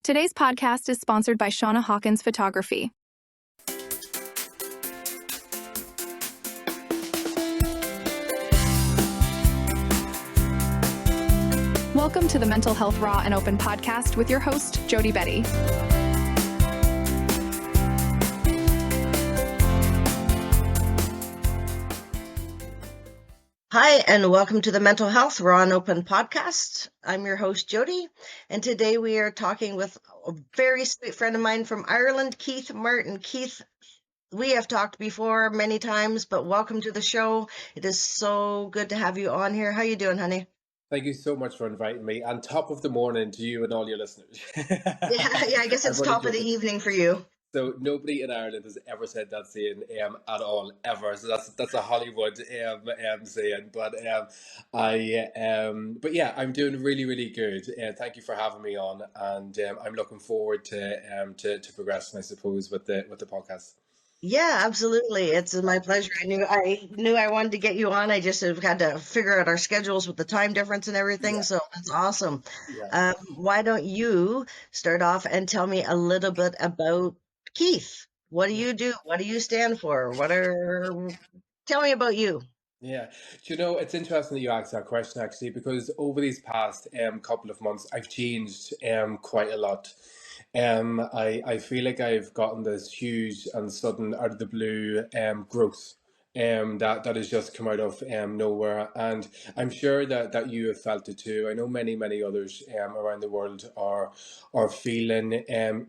Today's podcast is sponsored by Shauna Hawkins Photography. Welcome to the Mental Health Raw and Open podcast with your host, Jody Betty. Hi, and welcome to the Mental Health Raw and Open podcast. I'm your host, Jody, and today we are talking with a very sweet friend of mine from Ireland, Keith Martin. Keith, we have talked before many times, but welcome to the show. It is so good to have you on here. How you doing, honey? Thank you so much for inviting me. And top of the morning to you and all your listeners. Yeah, I guess it's top of the evening for you. So nobody in Ireland has ever said that saying at all, ever. So that's a Hollywood saying. But but yeah, I'm doing really, really good. Thank you for having me on, and I'm looking forward to progressing, I suppose, with the podcast. Yeah, absolutely. It's my pleasure. I knew I wanted to get you on. I just have had to figure out our schedules with the time difference and everything. Yeah. So that's awesome. Yeah. Why don't you start off and tell me a little bit about Keith? What do you do? What do you stand for? Tell me about you. Yeah, do you know, it's interesting that you asked that question actually, because over these past couple of months, I've changed quite a lot. I feel like I've gotten this huge and sudden out of the blue growth that has just come out of nowhere, and I'm sure that you have felt it too. I know many others around the world are feeling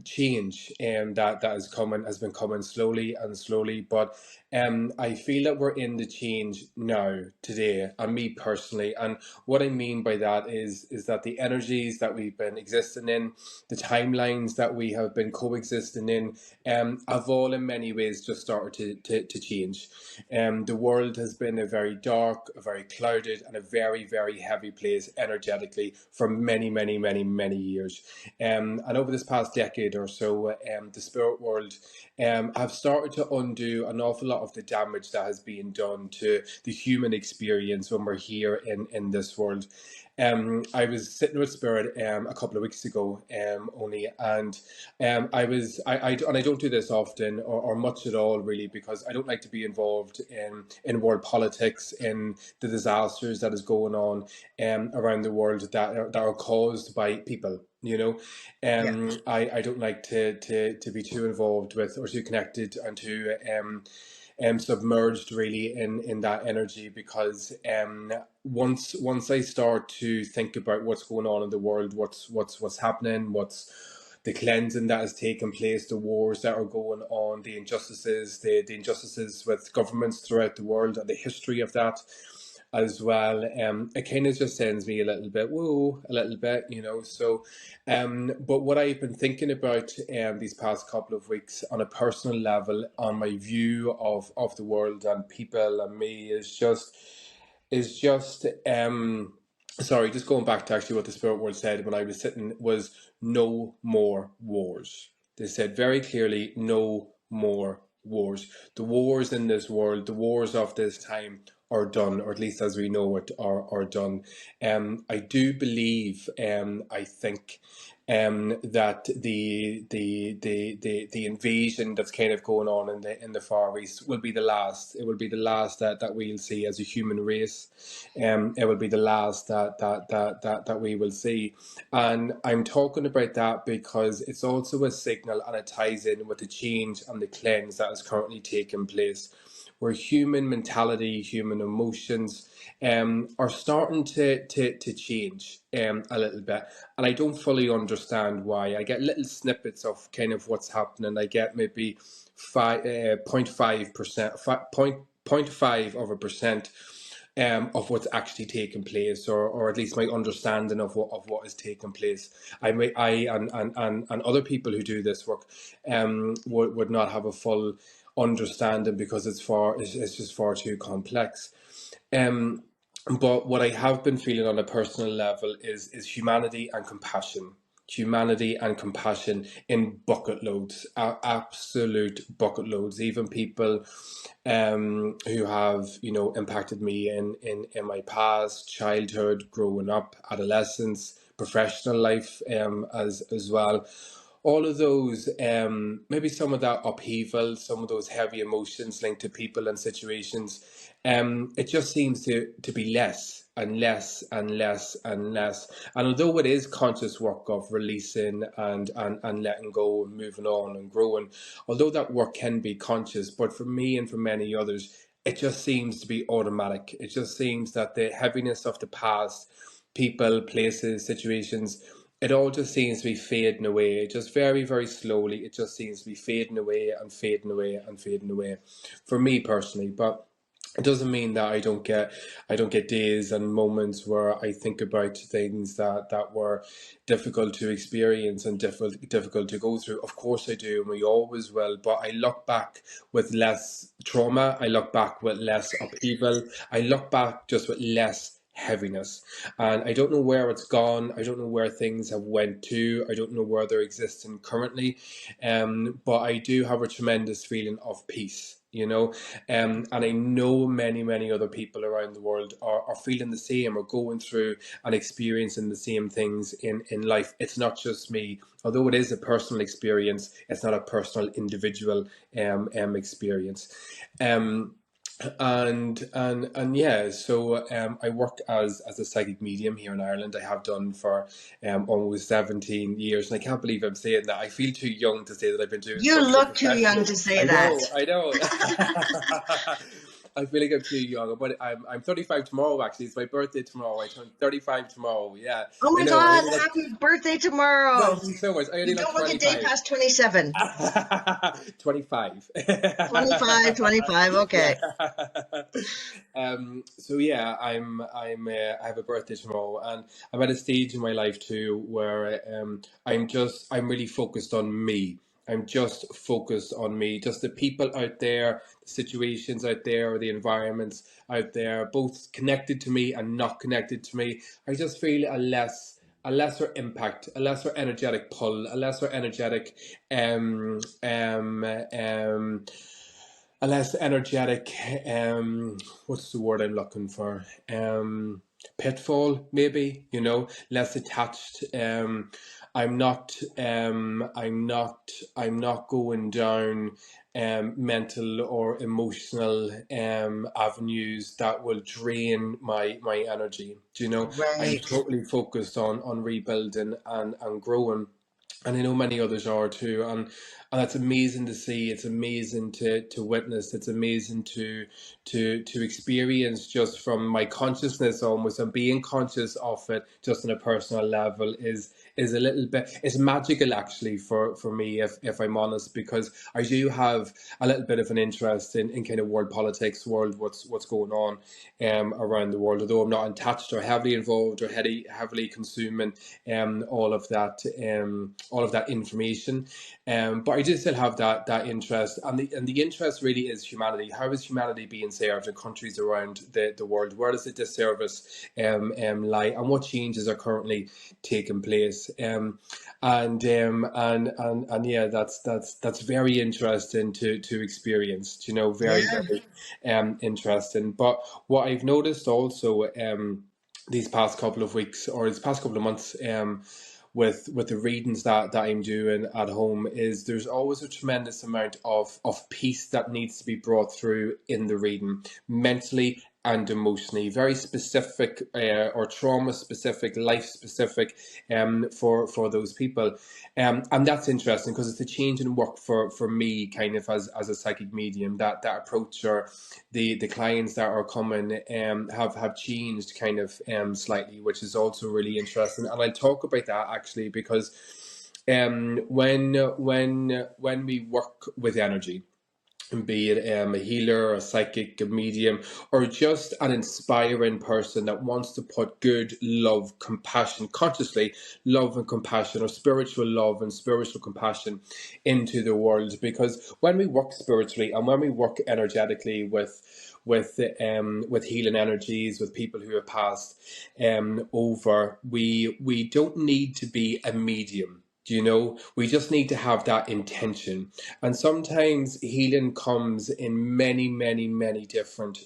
change that has been coming slowly and slowly, but I feel that we're in the change now today, and me personally, and what I mean by that is that the energies that we've been existing in, the timelines that we have been coexisting in, have all in many ways just started to change. The world has been a very dark, a very clouded, and a very heavy place energetically for many years. And over this past decade or so, the spirit world have started to undo an awful lot of the damage that has been done to the human experience when we're here in this world. I was sitting with Spirit a couple of weeks ago only, and I don't do this often or much at all really, because I don't like to be involved in world politics, in the disasters that is going on around the world that are caused by people. You know, Yeah. I don't like to be too involved with or too connected and too submerged really in that energy, because once I start to think about what's going on in the world, what's happening, what's the cleansing that has taken place, the wars that are going on, the injustices with governments throughout the world, and the history of that as well, it kind of just sends me a little bit whoa, a little bit, you know. So but what I've been thinking about these past couple of weeks on a personal level, on my view of the world and people and me, is just sorry, just going back to actually what the spirit world said when I was sitting, was no more wars. They said very clearly, no more wars. The wars in this world, the wars of this time, are done, or at least as we know it, are done. I do believe, I think, that the invasion that's kind of going on in the Far East will be the last. It will be the last that we'll see as a human race. It will be the last that we will see. And I'm talking about that because it's also a signal, and it ties in with the change and the cleanse that is currently taking place, where human mentality, human emotions are starting to change a little bit. And I don't fully understand why. I get little snippets of kind of what's happening. I get maybe 0.5%, 0.5% of what's actually taking place, or at least my understanding of what is taking place. I and other people who do this work would not have a full understanding, because it's just far too complex. But what I have been feeling on a personal level is humanity and compassion. Humanity and compassion in bucket loads, absolute bucket loads. Even people who have, you know, impacted me in my past, childhood, growing up, adolescence, professional life as well. All of those, maybe some of that upheaval, some of those heavy emotions linked to people and situations, it just seems to be less and less and less and less. And although it is conscious work of releasing and letting go and moving on and growing, although that work can be conscious, but for me and for many others, it just seems to be automatic. It just seems that the heaviness of the past, people, places, situations, it all just seems to be fading away. Just very, very slowly, it just seems to be fading away and fading away and fading away for me personally. But it doesn't mean that I don't get days and moments where I think about things that were difficult to experience and difficult to go through. Of course I do, and we always will. But I look back with less trauma. I look back with less upheaval. I look back just with less heaviness, and I don't know where it's gone. I don't know where things have went to. I don't know where they're existing currently, but I do have a tremendous feeling of peace, you know. And I know many other people around the world are feeling the same, or going through and experiencing the same things in life. It's not just me. Although it is a personal experience, it's not a personal individual experience. And yeah, so I work as a psychic medium here in Ireland. I have done for almost 17 years, and I can't believe I'm saying that. I feel too young to say that I've been doing You something look too young professional. to say I that. know, I know. I feel like I'm too young, but I'm 35 tomorrow. Actually, it's my birthday tomorrow. I turn 35 tomorrow. Yeah, Oh I my know. I God, only look, happy birthday tomorrow. thank you so much. I only You look don't look a day 25. past 27. 25. 25, 25, okay. Yeah. So yeah, I have a birthday tomorrow, and I'm at a stage in my life too where I'm really focused on me. I'm just focused on me, just the people out there, the situations out there, or the environments out there, both connected to me and not connected to me. I just feel a lesser impact, a lesser energetic pull, a lesser energetic um um um a less energetic what's the word I'm looking for, pitfall, maybe, you know, less attached. I'm not going down mental or emotional avenues that will drain my energy. Do you know? I'm Right. totally focused on rebuilding and growing, and I know many others are too, and that's amazing to see. It's amazing to witness. It's amazing to experience just from my consciousness almost, and being conscious of it just on a personal level is a little bit, it's magical actually for me, if I'm honest, because I do have a little bit of an interest in kind of world politics, what's going on around the world, although I'm not attached or heavily involved or heavily consuming all of that information. But I do still have that interest, and the interest really is humanity. How is humanity being served in countries around the world? Where does the disservice lie, and what changes are currently taking place? And yeah, that's very interesting to experience. You know, very Yeah. interesting. But what I've noticed also these past couple of weeks, or these past couple of months, with the readings that I'm doing at home, is there's always a tremendous amount of peace that needs to be brought through in the reading, mentally and emotionally, very specific or trauma specific, life specific for those people. And that's interesting because it's a change in work for me, kind of as a psychic medium. That approach, or the clients that are coming have changed kind of slightly, which is also really interesting. And I'll talk about that actually, because when we work with energy, be it a healer, a psychic, a medium, or just an inspiring person that wants to put good love, compassion, consciously love and compassion, or spiritual love and spiritual compassion into the world. Because when we work spiritually and when we work energetically with healing energies, with people who have passed over, we don't need to be a medium. You know, we just need to have that intention. And sometimes healing comes in many different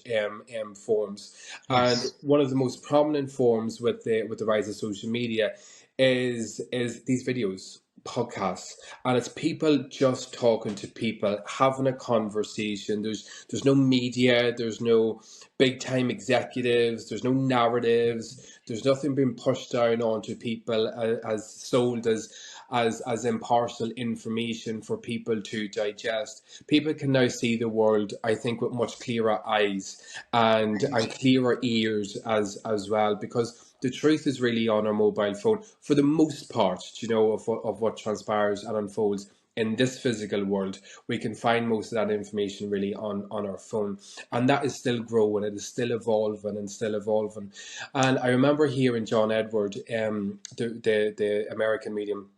forms. And Yes. one of the most prominent forms with the rise of social media is these videos, podcasts, and it's people just talking to people, having a conversation. There's no media, there's no big time executives, there's no narratives, there's nothing being pushed down onto people as sold as impartial information for people to digest. People can now see the world, I think, with much clearer eyes and clearer ears as well, because the truth is really on our mobile phone for the most part, of what transpires and unfolds in this physical world. We can find most of that information really on our phone, and that is still growing, it is still evolving and still evolving. And I remember hearing John Edward, the American medium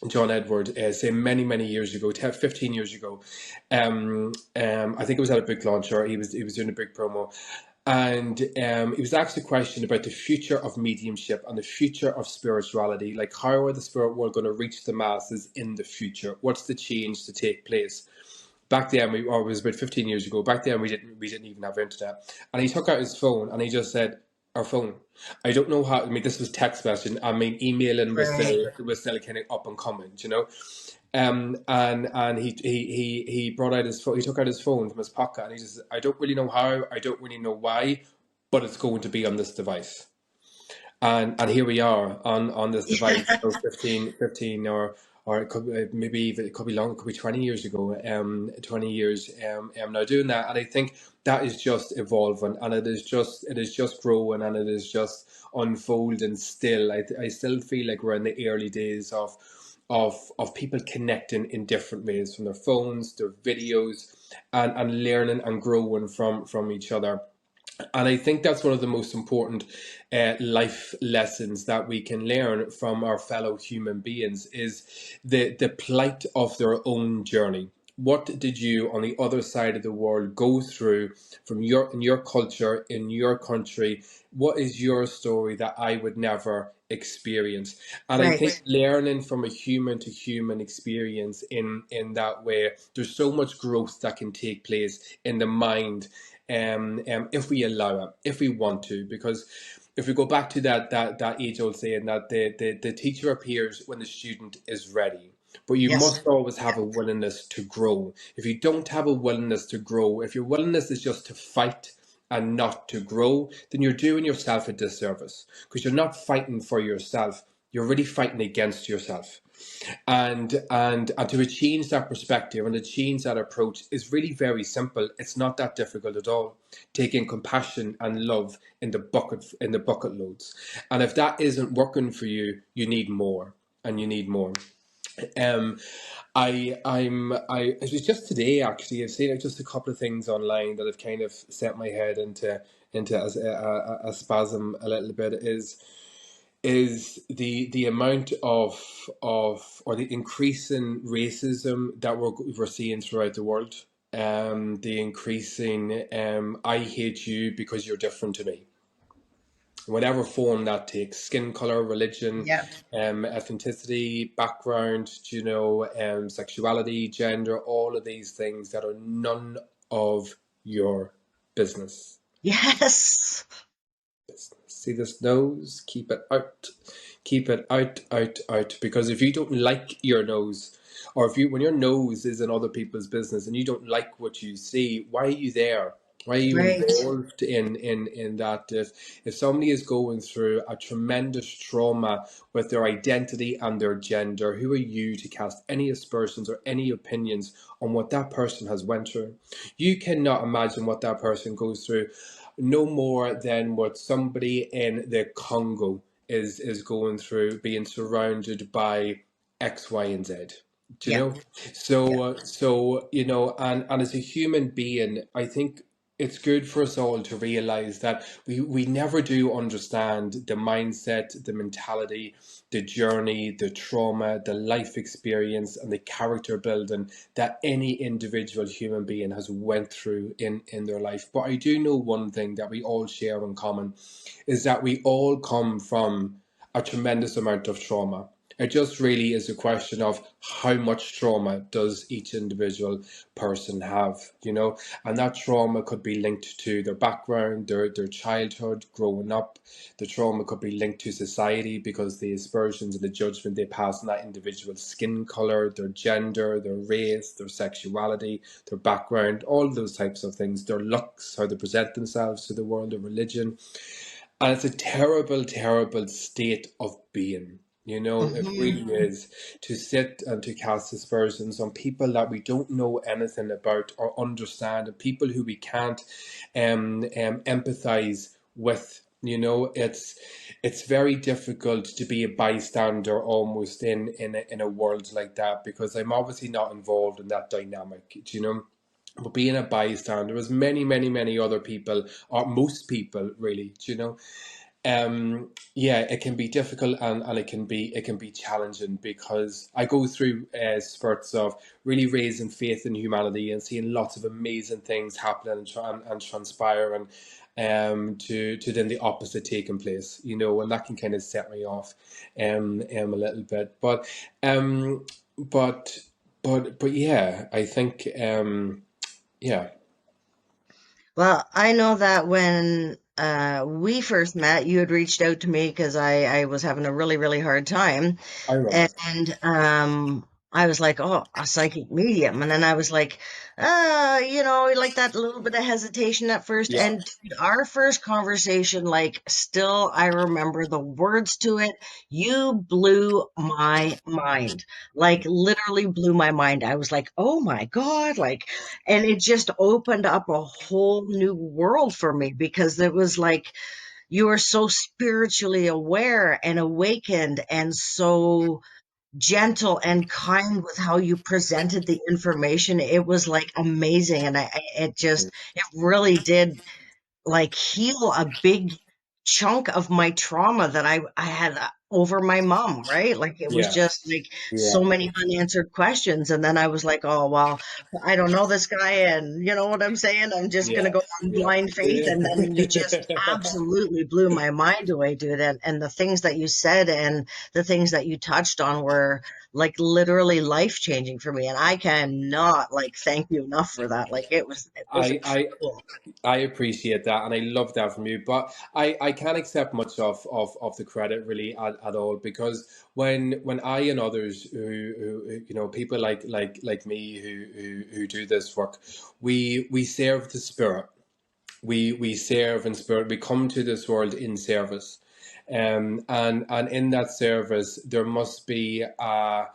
John Edward, say many years ago, 10, 15 years ago. I think it was at a book launch, or he was doing a big promo, and he was asked a question about the future of mediumship and the future of spirituality. Like, how are the spirit world going to reach the masses in the future? What's the change to take place? Back then, it was about 15 years ago. Back then, we didn't even have internet. And he took out his phone and he just said, "Our phone. I don't know how." I mean, this was text messaging. I mean, emailing was still kind of up and coming, And he brought out his phone. He took out his phone from his pocket, and he just said, "I don't really know how. I don't really know why, but it's going to be on this device." And here we are on this device, 15 or it could it could be long, it could be 20 years ago, 20 years now doing that. And I think that is just evolving, and it is just growing, and it is just unfolding still. I still feel like we're in the early days of people connecting in different ways, from their phones, their videos, and learning and growing from each other. And I think that's one of the most important life lessons that we can learn from our fellow human beings, is the plight of their own journey. What did you on the other side of the world go through in your culture, in your country? What is your story that I would never experience? And I think learning from a human to human experience in that way, there's so much growth that can take place in the mind, if we allow it, if we want to. Because if we go back to that age-old saying that the teacher appears when the student is ready, but you must always have a willingness to grow. If you don't have a willingness to grow, if your willingness is just to fight and not to grow, then you're doing yourself a disservice, because you're not fighting for yourself, you're really fighting against yourself. And to change that perspective and to change that approach is really very simple. It's not that difficult at all. Taking compassion and love in the bucket loads. And if that isn't working for you, you need more, and you need more. It was just today, actually. I've seen just a couple of things online that have kind of sent my head into a spasm a little bit. Is the amount of or the increasing racism that we're seeing throughout the world, the increasing I hate you because you're different to me, whatever form that takes: skin color, religion, ethnicity, background, sexuality, gender, all of these things that are none of your business. Yes. See this nose? Keep it out. Keep it out. Because if you don't like your nose, or when your nose is in other people's business and you don't like what you see, why are you there? Why are you involved in that? If somebody is going through a tremendous trauma with their identity and their gender, who are you to cast any aspersions or any opinions on what that person has went through? You cannot imagine what that person goes through, no more than what somebody in the Congo is going through, being surrounded by X, Y, and Z. Do you know? So and as a human being, I think it's good for us all to realize that we never do understand the mindset, the mentality, the journey, the trauma, the life experience, and the character building that any individual human being has went through in their life. But I do know one thing that we all share in common, is that we all come from a tremendous amount of trauma. It just really is a question of how much trauma does each individual person have, you know, and that trauma could be linked to their background, their childhood, growing up. The trauma could be linked to society because the aspersions and the judgment they pass on that individual's skin color, their gender, their race, their sexuality, their background, all those types of things, their looks, how they present themselves to the world, their religion. And it's a terrible, terrible state of being. You know, it Hmm. really is, to sit and to cast aspersions on people that we don't know anything about or understand, and people who we can't empathize with. You know, it's very difficult to be a bystander almost in a world like that, because I'm obviously not involved in that dynamic. You know. But being a bystander, as many, many, many other people, or most people really, you know, yeah, it can be difficult, and it can be challenging, because I go through spurts of really raising faith in humanity and seeing lots of amazing things happen and transpire, and to then the opposite taking place, you know, and that can kind of set me off a little bit. Um but but yeah, I think yeah. Well, I know that when we first met, you had reached out to me because I was having a really, really hard time. I remember. And I was like, oh, a psychic medium. And then I was like, like that little bit of hesitation at first. Yeah. And dude, our first conversation, like, still, I remember the words to it. You blew my mind, like, literally blew my mind. I was like, oh my God, like, and it just opened up a whole new world for me because it was like, you were so spiritually aware and awakened and so gentle and kind with how you presented the information. It was like amazing. And it really did like heal a big chunk of my trauma that I had over my mom, right? Like it was Yeah. just like Yeah. so many unanswered questions. And then I was like, oh, well, I don't know this guy. And you know what I'm saying? I'm just going to Yeah. go on Yeah. blind faith. And then you just Yeah. absolutely blew my mind away, dude. And the things that you said and the things that you touched on were like literally life changing for me. And I cannot like thank you enough for that. Like it was I I incredible. I appreciate that, and I love that from you. But I can't accept much of the credit really at all, because when I and others who you know, people like me who do this work, we serve the spirit. We serve in spirit. We come to this world in service, and in that service there must be a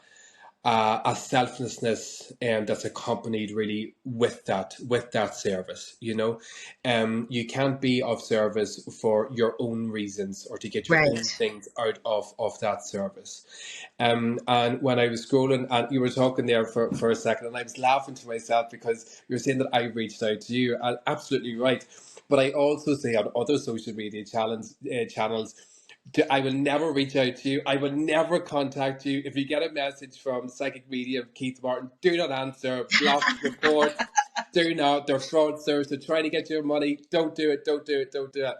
selflessness that's accompanied really with that service, you know. You can't be of service for your own reasons or to get your own Right. things out of that service. And when I was scrolling and you were talking there for a second, and I was laughing to myself because you were saying that I reached out to you, and absolutely right. But I also say on other social media channels, I will never reach out to you. I will never contact you. If you get a message from Psychic Media of Keith Martin, do not answer, block, report, do not. They're fraudsters. They're trying to get your money. Don't do it. Don't do it. Don't do it.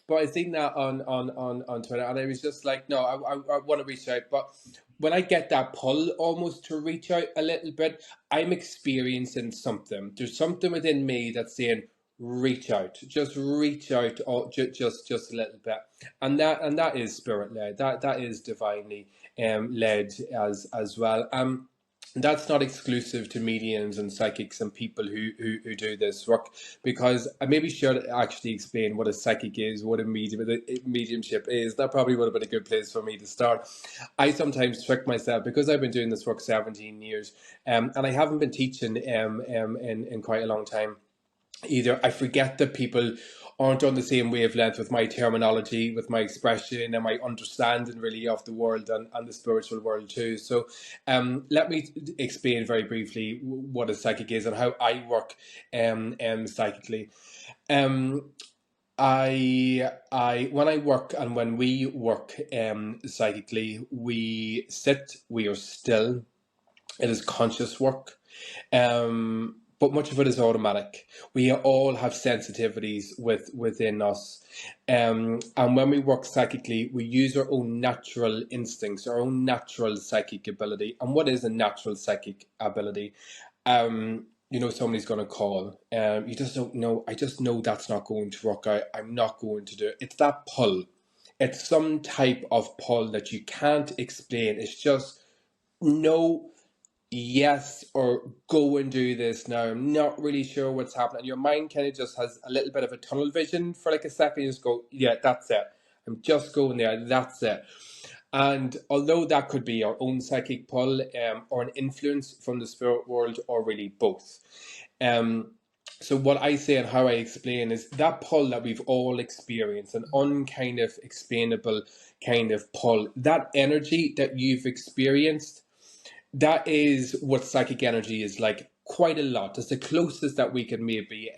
But I seen that on Twitter, and I was just like, no, I want to reach out. But when I get that pull almost to reach out a little bit, I'm experiencing something. There's something within me that's saying, reach out, just reach out, or just a little bit, and that is spirit led. That is divinely led as well. That's not exclusive to mediums and psychics and people who do this work, because I maybe should actually explain what a psychic is, what a mediumship is. That probably would have been a good place for me to start. I sometimes trick myself because I've been doing this work 17 years, and I haven't been teaching in quite a long time either. I forget that people aren't on the same wavelength with my terminology, with my expression, and my understanding really of the world and the spiritual world too. So, let me explain very briefly what a psychic is and how I work psychically. Um, I when I work and when we work psychically, we sit, we are still. It is conscious work. but much of it is automatic. We all have sensitivities within us. And when we work psychically, we use our own natural instincts, our own natural psychic ability. And what is a natural psychic ability? Somebody's going to call. You just don't know. I just know that's not going to work out. I'm not going to do it. It's that pull. It's some type of pull that you can't explain. It's just no, yes, or go and do this now. I'm not really sure what's happening. Your mind kind of just has a little bit of a tunnel vision for like a second. You just go, yeah, that's it. I'm just going there. That's it. And although that could be our own psychic pull, or an influence from the spirit world, or really both. So what I say and how I explain is that pull that we've all experienced, an unkind of explainable kind of pull, that energy that you've experienced, that is what psychic energy is like, quite a lot. It's the closest that we can maybe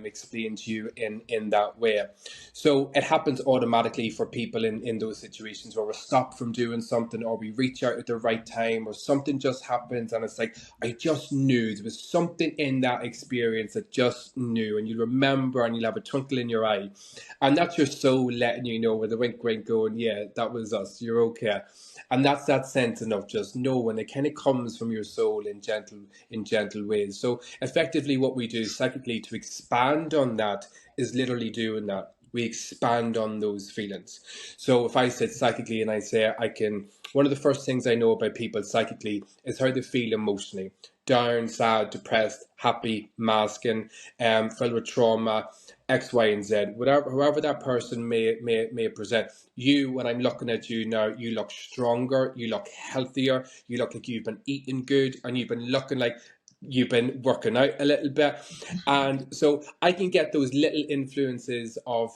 explain to you in that way. So it happens automatically for people in those situations where we're stopped from doing something, or we reach out at the right time, or something just happens and it's like, I just knew there was something in that experience that just knew, and you remember and you'll have a twinkle in your eye, and that's your soul letting you know with a wink going, yeah, that was us, you're okay. And that's that sense of just knowing. It kind of comes from your soul in gentle ways. So effectively what we do psychically to expand on that is literally doing that. We expand on those feelings. So if I said psychically and I say one of the first things I know about people psychically is how they feel emotionally. Down, sad, depressed, happy, masking, filled with trauma, X, Y, and Z, however that person may present. You, when I'm looking at you now, you look stronger, you look healthier, you look like you've been eating good, and you've been looking like you've been working out a little bit. And so I can get those little influences of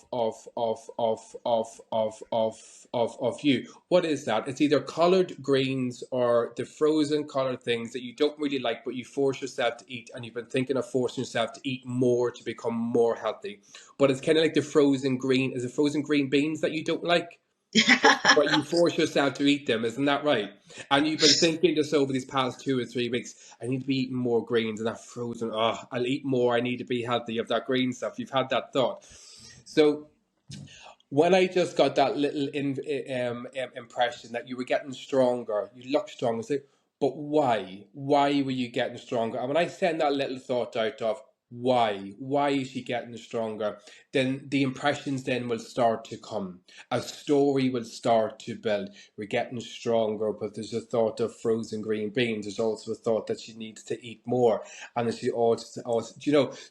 you. What is that? It's either colored greens or the frozen colored things that you don't really like, but you force yourself to eat, and you've been thinking of forcing yourself to eat more to become more healthy. But it's kind of like the frozen green. Is it frozen green beans that you don't like? But you force yourself to eat them, isn't that right? And you've been thinking just over these past 2 or 3 weeks, I need to be eating more greens, and that frozen, I'll eat more, I need to be healthy of that green stuff. You've had that thought. So when I just got that little impression that you were getting stronger, you look stronger, so, but why? Why were you getting stronger? And when I send that little thought out of, why is she getting stronger, then the impressions then will start to come, a story will start to build. We're getting stronger, but there's a thought of frozen green beans, there's also a thought that she needs to eat more, and then she also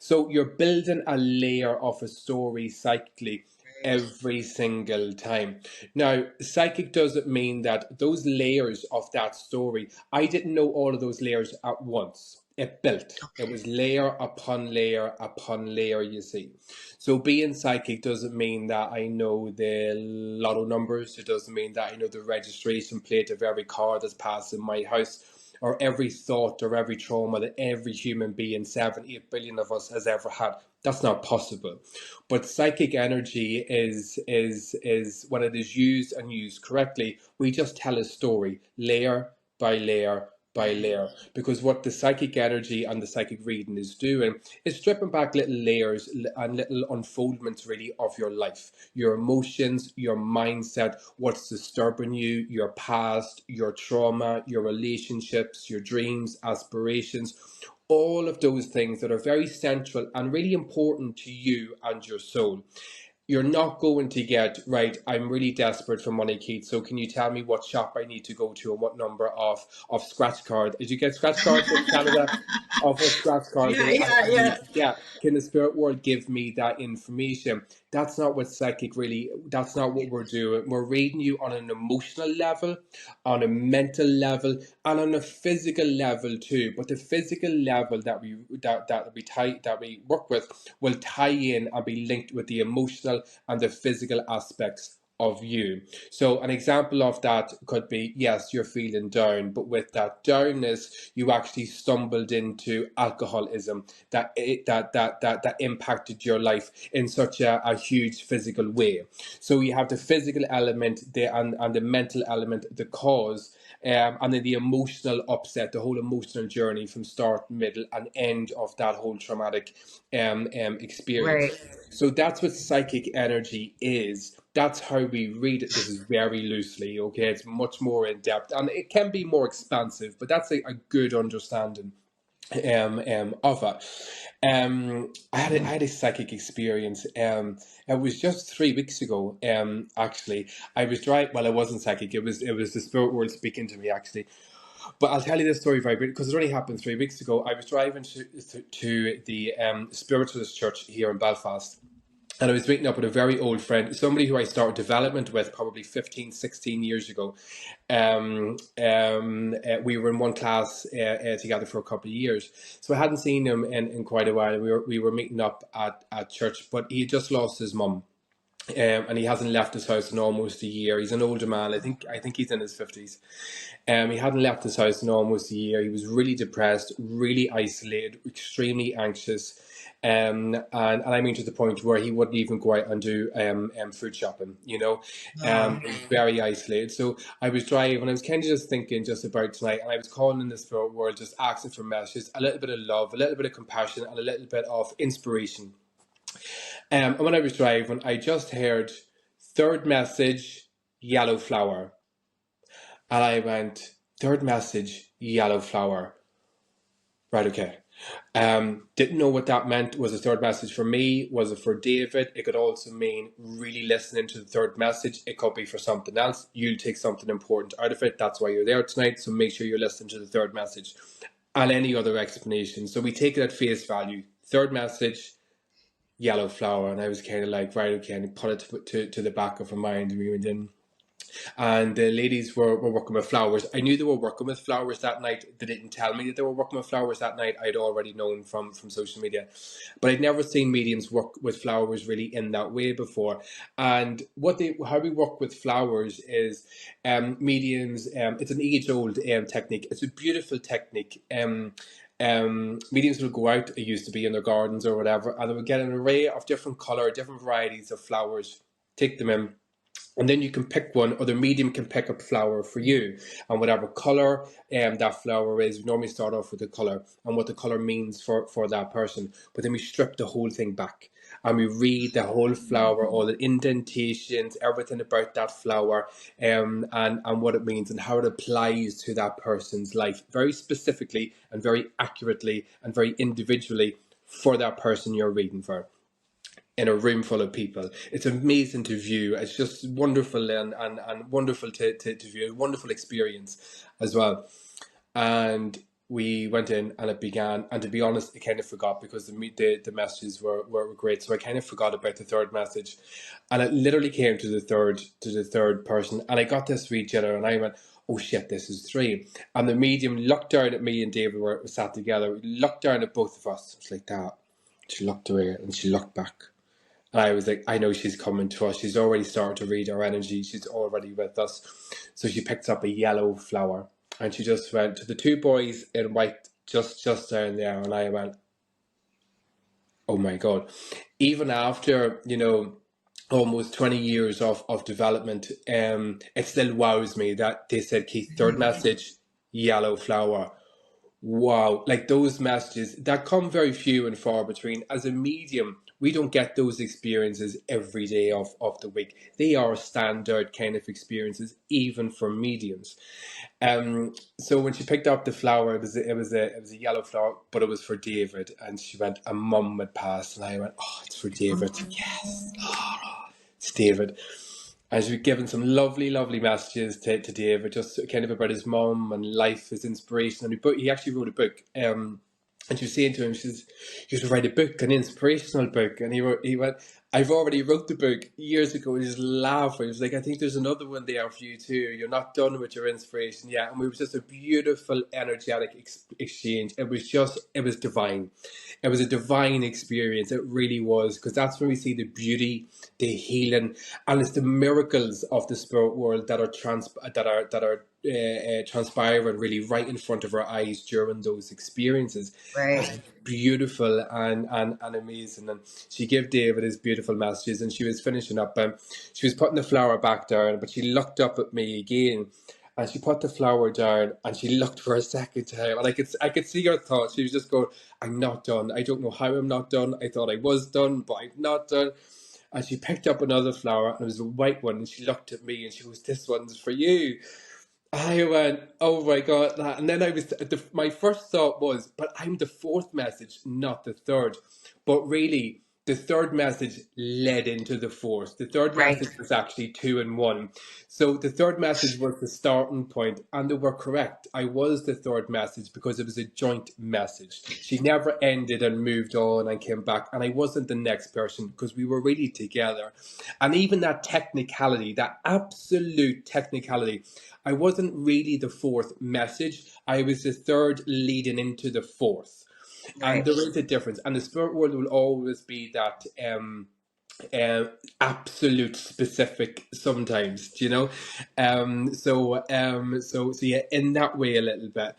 so you're building a layer of a story psychically every single time. Now, psychic doesn't mean that those layers of that story, I didn't know all of those layers at once. It built. It was layer upon layer upon layer, you see. So being psychic doesn't mean that I know the lotto numbers. It doesn't mean that I know the registration plate of every car that's passing my house, or every thought or every trauma that every human being, 7-8 billion of us, has ever had. That's not possible. But psychic energy is when it is used and used correctly, we just tell a story layer by layer by layer, because what the psychic energy and the psychic reading is doing is stripping back little layers and little unfoldments really of your life, your emotions, your mindset, what's disturbing you, your past, your trauma, your relationships, your dreams, aspirations, all of those things that are very central and really important to you and your soul. You're not going to get, right, I'm really desperate for money, Keith, so can you tell me what shop I need to go to and what number of scratch card? Did you get scratch cards in Canada? Of what scratch cards? Yeah. Can the spirit world give me that information? That's not what psychic really, that's not what we're doing. We're reading you on an emotional level, on a mental level, and on a physical level too. But the physical level that we work with will tie in and be linked with the emotional and the physical aspects of you. So an example of that could be, yes, you're feeling down, but with that downness, you actually stumbled into alcoholism that impacted your life in such a huge physical way. So you have the physical element there and the mental element, the cause. and then the emotional upset, the whole emotional journey from start, middle, and end of that whole traumatic experience. Right. So that's what psychic energy is. That's how we read it. This is very loosely, okay? It's much more in depth, and it can be more expansive, but that's a good understanding of it. I had a psychic experience. It was just 3 weeks ago. Actually, I was driving. Well, it wasn't psychic. It was the spirit world speaking to me, actually. But I'll tell you this story very briefly because it only happened 3 weeks ago. I was driving to the Spiritualist Church here in Belfast. And I was meeting up with a very old friend, somebody who I started development with probably 15, 16 years ago. We were in one class together for a couple of years. So I hadn't seen him in quite a while. We were meeting up at church, but he had just lost his mum. And he hasn't left his house in almost a year. He's an older man. I think he's in his 50s. He hadn't left his house in almost a year. He was really depressed, really isolated, extremely anxious. And I mean to the point where he wouldn't even go out and do food shopping, he was very isolated. So I was driving, I was kind of just thinking just about tonight, and I was calling in the spirit world, just asking for messages, a little bit of love, a little bit of compassion, and a little bit of inspiration. And when I was driving, I just heard third message, yellow flower. And I went, third message, yellow flower. Right, okay. Didn't know what that meant. Was a third message for me? Was it for David? It could also mean really listening to the third message. It could be for something else. You'll take something important out of it. That's why you're there tonight. So make sure you're listening to the third message and any other explanation. So we take it at face value. Third message, yellow flower. And I was kind of like, right, okay, and put it to the back of her mind. And we went in. And the ladies were working with flowers. I knew they were working with flowers that night. They didn't tell me that they were working with flowers that night. I'd already known from social media. But I'd never seen mediums work with flowers really in that way before. And how we work with flowers is mediums, it's an age-old technique. It's a beautiful technique. Mediums will go out, it used to be in their gardens or whatever, and they would get an array of different colour, different varieties of flowers, take them in. And then you can pick one, or the medium can pick a flower for you. And whatever colour that flower is, we normally start off with the colour and what the colour means for that person. But then we strip the whole thing back and we read the whole flower, all the indentations, everything about that flower, and what it means and how it applies to that person's life, very specifically and very accurately and very individually for that person you're reading for. In a room full of people. It's amazing to view. It's just wonderful and wonderful to view. A wonderful experience as well. And we went in and it began, and to be honest, I kind of forgot because the messages were great. So I kind of forgot about the third message. And it literally came to the third person. And I got this read jitter and I went, oh shit, this is 3. And the medium looked down at me and David were sat together. We looked down at both of us. It was like that. She looked away and she looked back. And I was like, I know she's coming to us. She's already started to read our energy. She's already with us. So she picked up a yellow flower and she just went to the 2 boys in white just down there. And I went, oh my God. Even after, almost 20 years of development, it still wows me that they said, Keith, third message, yellow flower. Wow, like those messages that come very few and far between. As a medium, we don't get those experiences every day of the week. They are standard kind of experiences, even for mediums. So when she picked up the flower, it was a yellow flower, but it was for David. And she went, a mum had passed, and I went, oh, it's for David. Yes, it's David. And she was giving some lovely, lovely messages to David, just kind of about his mum and life, his inspiration. And he actually wrote a book. And she was saying to him, she should write a book, an inspirational book. And he went, I've already wrote the book years ago. And he just laughed. He was like, I think there's another one there for you too. You're not done with your inspiration yet. And it was just a beautiful, energetic exchange. It was divine. It was a divine experience. It really was, because that's when we see the beauty, the healing, and it's the miracles of the spirit world that are transpiring really right in front of our eyes during those experiences. Right. It's beautiful and amazing. And she gave David his beautiful messages, and she was finishing up and she was putting the flower back down, but she looked up at me again And she put the flower down and she looked for a second time, and I could see her thoughts. She was just going, "I'm not done. I don't know how I'm not done. I thought I was done, but I'm not done." And she picked up another flower, and it was a white one, and she looked at me and she goes, "This one's for you." I went, "Oh my God," that. And then my first thought was, but I'm the fourth message, not the third. But really, the third message led into the fourth. The third Right. message was actually two in one. So the third message was the starting point, and they were correct. I was the third message because it was a joint message. She never ended and moved on and came back, and I wasn't the next person because we were really together. And even that technicality, that absolute technicality, I wasn't really the fourth message. I was the third leading into the fourth. And Right. there is a difference. And the spirit world will always be that uh, absolute specific sometimes, do you know? So yeah, in that way a little bit.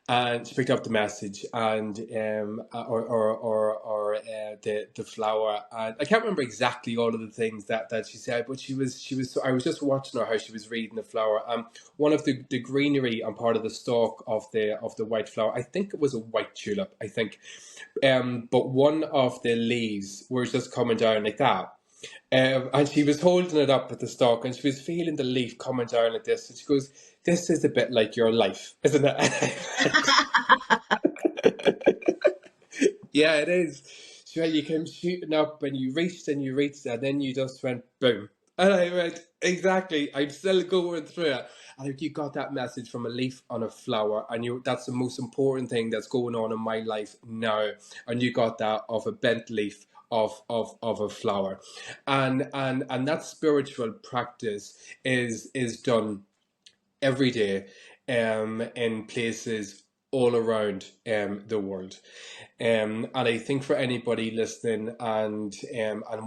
And she picked up the message and the flower, and I can't remember exactly all of the things that she said, but she was I was just watching her how she was reading the flower. One of the greenery on part of the stalk of the white flower, I think it was a white tulip, I think, but one of the leaves were just coming down like that. And she was holding it up at the stalk, and she was feeling the leaf coming down like this, and she goes, "This is a bit like your life, isn't it?" Yeah, it is. So you came shooting up and you reached and you reached, and then you just went boom. And I went, exactly, I'm still going through it. And like, you got that message from a leaf on a flower, and that's the most important thing that's going on in my life now. And you got that of a bent leaf of a flower. And that spiritual practice is done every day in places all around the world. And I think for anybody listening and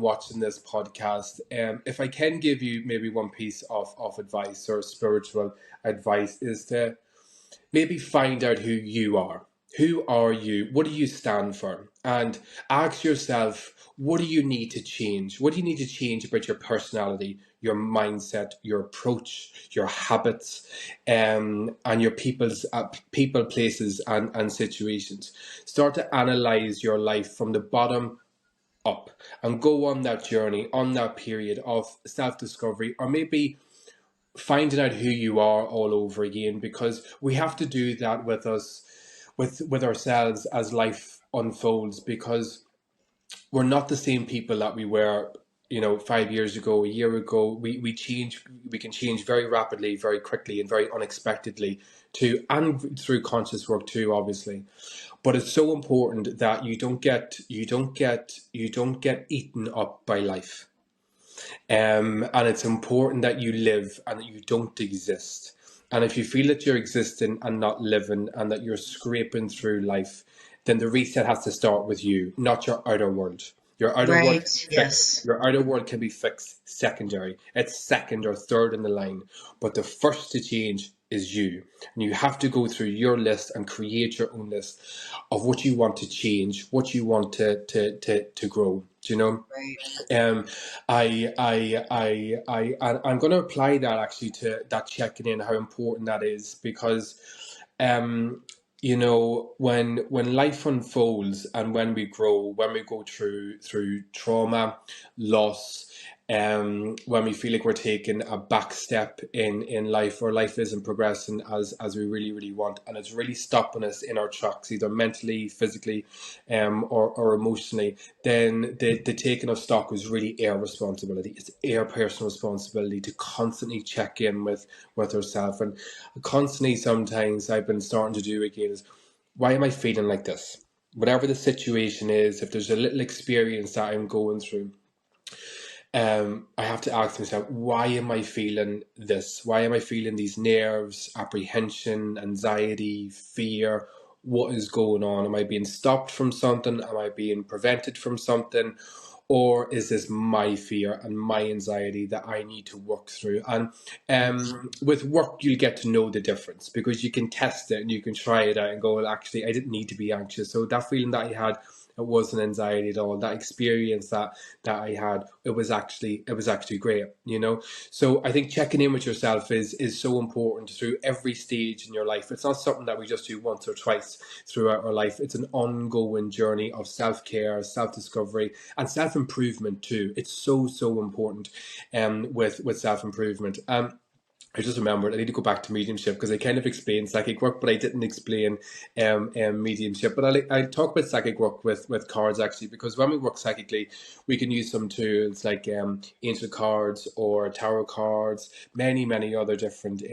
watching this podcast, if I can give you maybe one piece of advice or spiritual advice, is to maybe find out who you are. Who are you? What do you stand for? And ask yourself, what do you need to change? What do you need to change about your personality, your mindset, your approach, your habits, and your people, places, and situations? Start to analyze your life from the bottom up and go on that journey, on that period of self-discovery, or maybe finding out who you are all over again, because we have to do that with us, with ourselves as life unfolds, because we're not the same people that we were 5 years ago, a year ago. We change. We can change very rapidly, very quickly, and very unexpectedly too, and through conscious work too, obviously. But it's so important that you don't get eaten up by life. And it's important that you live and that you don't exist. And if you feel that you're existing and not living, and that you're scraping through life, then the reset has to start with you, not your outer world. Your outer world Right. can be fixed. Yes. Your outer world can be fixed secondary. It's second or third in the line. But the first to change is you. And you have to go through your list and create your own list of what you want to change, what you want to grow. Do you know? Right. Um, I'm going to apply that actually to that checking in, how important that is, because, when life unfolds and when we grow, when we go through trauma, loss, when we feel like we're taking a back step in life, or life isn't progressing as we really, really want, and it's really stopping us in our tracks, either mentally, physically, or emotionally, then the taking of stock is really our responsibility. It's our personal responsibility to constantly check in with ourselves. And constantly, sometimes I've been starting to do again is, why am I feeling like this? Whatever the situation is, if there's a little experience that I'm going through, I have to ask myself, why am I feeling this? Why am I feeling these nerves, apprehension, anxiety, fear? What is going on? Am I being stopped from something? Am I being prevented from something? Or is this my fear and my anxiety that I need to work through? And with work, you'll get to know the difference, because you can test it and you can try it out and go, well, actually, I didn't need to be anxious. So that feeling that I had It wasn't anxiety at all. That experience that I had, it was actually great, you know. So I think checking in with yourself is so important through every stage in your life. It's not something that we just do once or twice throughout our life. It's an ongoing journey of self-care, self-discovery, and self-improvement too. It's so important with self-improvement. I just remembered I need to go back to mediumship because I kind of explained psychic work, but I didn't explain mediumship. But I talk about psychic work with cards actually, because when we work psychically, we can use some tools like angel cards or tarot cards, many other different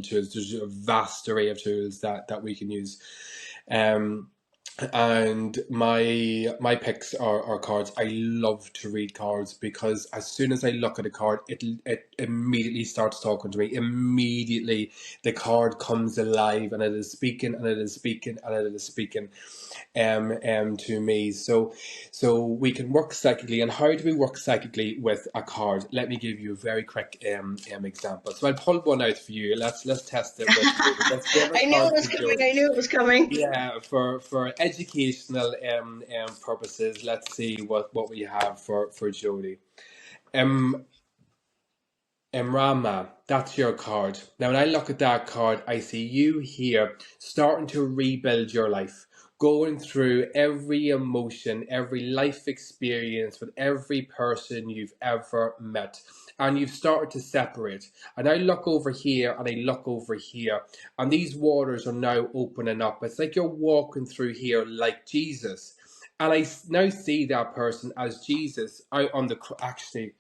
tools. There's a vast array of tools that we can use. And my picks are cards. I love to read cards because as soon as I look at a card, it immediately starts talking to me. Immediately the card comes alive and it is speaking and it is speaking and it is speaking to me. So we can work psychically. And how do we work psychically with a card? Let me give you a very quick example. So I'll pull one out for you. Let's test it with you. Let's give a I knew card it was to coming. Joe. I knew it was coming. Yeah, for educational purposes, let's see what we have for Jodie. Rama, that's your card. Now, when I look at that card, I see you here starting to rebuild your life, going through every emotion, every life experience with every person you've ever met. And you've started to separate. And I look over here and I look over here, and these waters are now opening up. It's like you're walking through here like Jesus. And I now see that person as Jesus out on the actually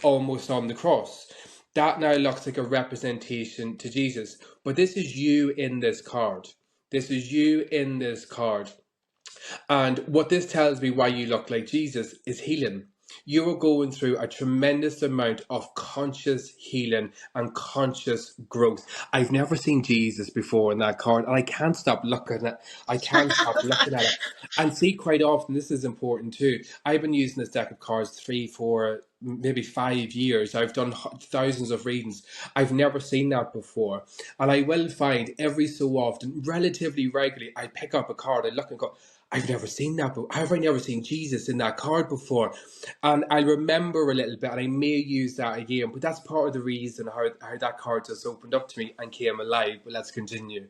almost on the cross. That now looks like a representation to Jesus. But this is you in this card. This is you in this card. And what this tells me why you look like Jesus is healing. You are going through a tremendous amount of conscious healing and conscious growth. I've never seen Jesus before in that card, and I can't stop looking at it. I can't stop looking at it. And see, quite often, this is important too. I've been using this deck of cards 3, 4, maybe 5 years. I've done thousands of readings. I've never seen that before. And I will find every so often, relatively regularly, I pick up a card, I look and go, I've never seen that, but have I never seen Jesus in that card before? And I remember a little bit, and I may use that again, but that's part of the reason how that card just opened up to me and came alive. But let's continue.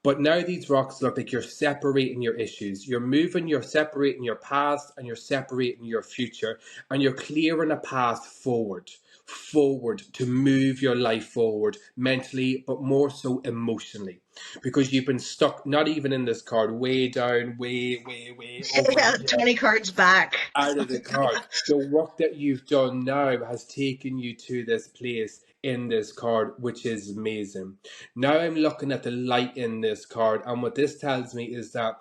But now these rocks look like you're separating your issues. You're separating your past and you're separating your future, and you're clearing a path forward to move your life forward mentally, but more so emotionally, because you've been stuck, not even in this card, way down, way over Yeah, here, 20 cards back. out of the card. The work that you've done now has taken you to this place in this card, which is amazing. Now I'm looking at the light in this card, and what this tells me is that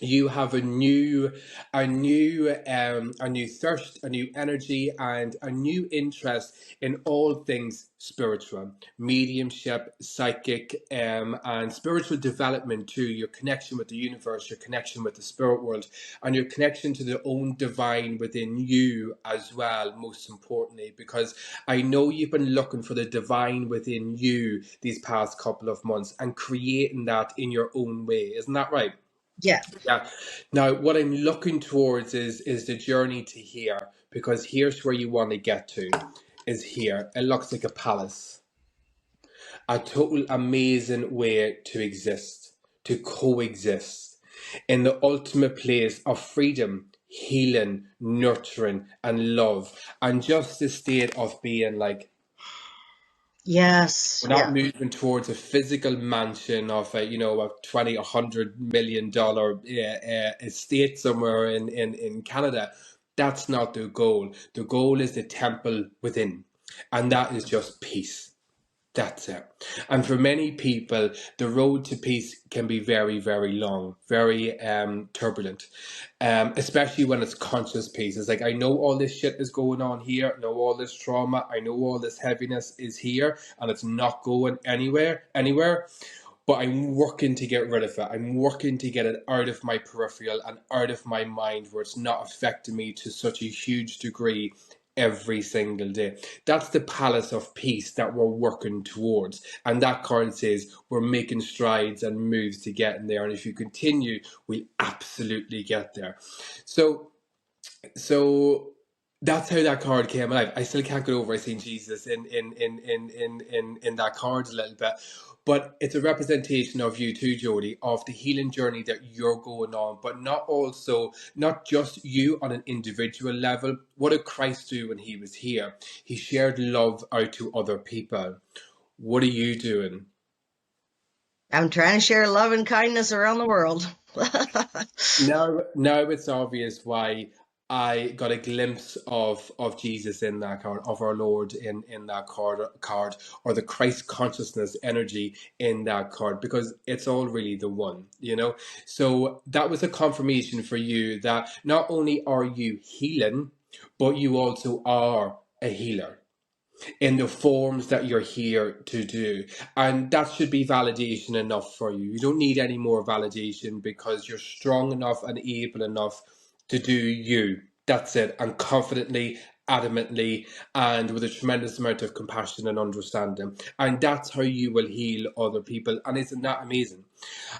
you have a new thirst, a new energy, and a new interest in all things spiritual, mediumship, psychic, and spiritual development too. Your connection with the universe, your connection with the spirit world, and your connection to the own divine within you as well, most importantly, because I know you've been looking for the divine within you these past couple of months and creating that in your own way. Isn't that right? Yeah. Yeah. Now, what I'm looking towards is the journey to here, because here's where you want to get to, is here. It looks like a palace, a total amazing way to exist, to coexist in the ultimate place of freedom, healing, nurturing, and love, and just the state of being like, Yes. we're not Yeah. moving towards a physical mansion of a, a $100 million estate somewhere in Canada. That's not the goal. The goal is the temple within, and that is just peace. That's it. And for many people, the road to peace can be very long, very turbulent, especially when it's conscious peace. It's like, I know all this shit is going on here, I know all this trauma, I know all this heaviness is here, and it's not going anywhere, but I'm working to get rid of it. I'm working to get it out of my peripheral and out of my mind, where it's not affecting me to such a huge degree every single day. That's the palace of peace that we're working towards. And that card says we're making strides and moves to get in there. And if you continue, we'll absolutely get there. So that's how that card came alive. I still can't get over seeing Jesus in that card a little bit. But it's a representation of you too, Jody, of the healing journey that you're going on, but not just you on an individual level. What did Christ do when he was here? He shared love out to other people. What are you doing? I'm trying to share love and kindness around the world. Now it's obvious why I got a glimpse of Jesus in that card, of our Lord in that card, or the Christ consciousness energy in that card, because it's all really the one, you know. So that was a confirmation for you that not only are you healing, but you also are a healer in the forms that you're here to do. And that should be validation enough for you. You don't need any more validation, because you're strong enough and able enough to do you. That's it. And confidently, adamantly, and with a tremendous amount of compassion and understanding. And that's how you will heal other people. And isn't that amazing?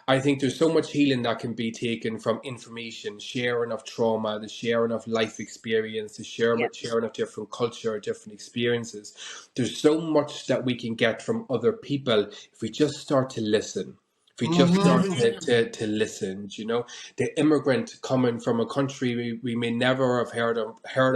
I think there's so much healing that can be taken from information, sharing of trauma, the sharing of life experience, the sharing of different culture, different experiences. There's so much that we can get from other people if we just start to listen. If we just start to listen, you know, the immigrant coming from a country we may never have heard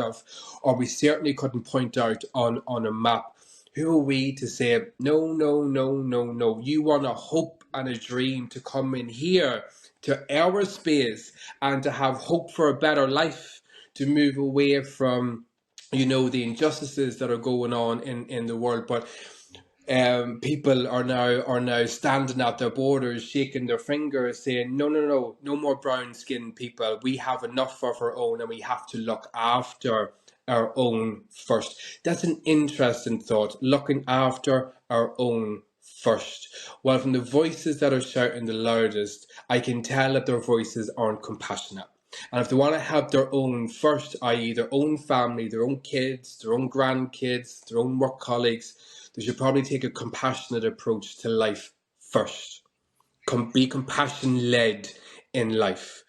of, or we certainly couldn't point out on a map. Who are we to say, no, no, no, no, no, you want a hope and a dream to come in here to our space and to have hope for a better life, to move away from, you know, the injustices that are going on in the world. But people are now standing at their borders, shaking their fingers, saying, no more brown skinned people. We have enough of our own, and we have to look after our own first. That's an interesting thought, looking after our own first. Well, from the voices that are shouting the loudest, I can tell that their voices aren't compassionate. And if they want to help their own first, i.e. their own family, their own kids, their own grandkids, their own work colleagues, they should probably take a compassionate approach to life first. Be compassion-led in life.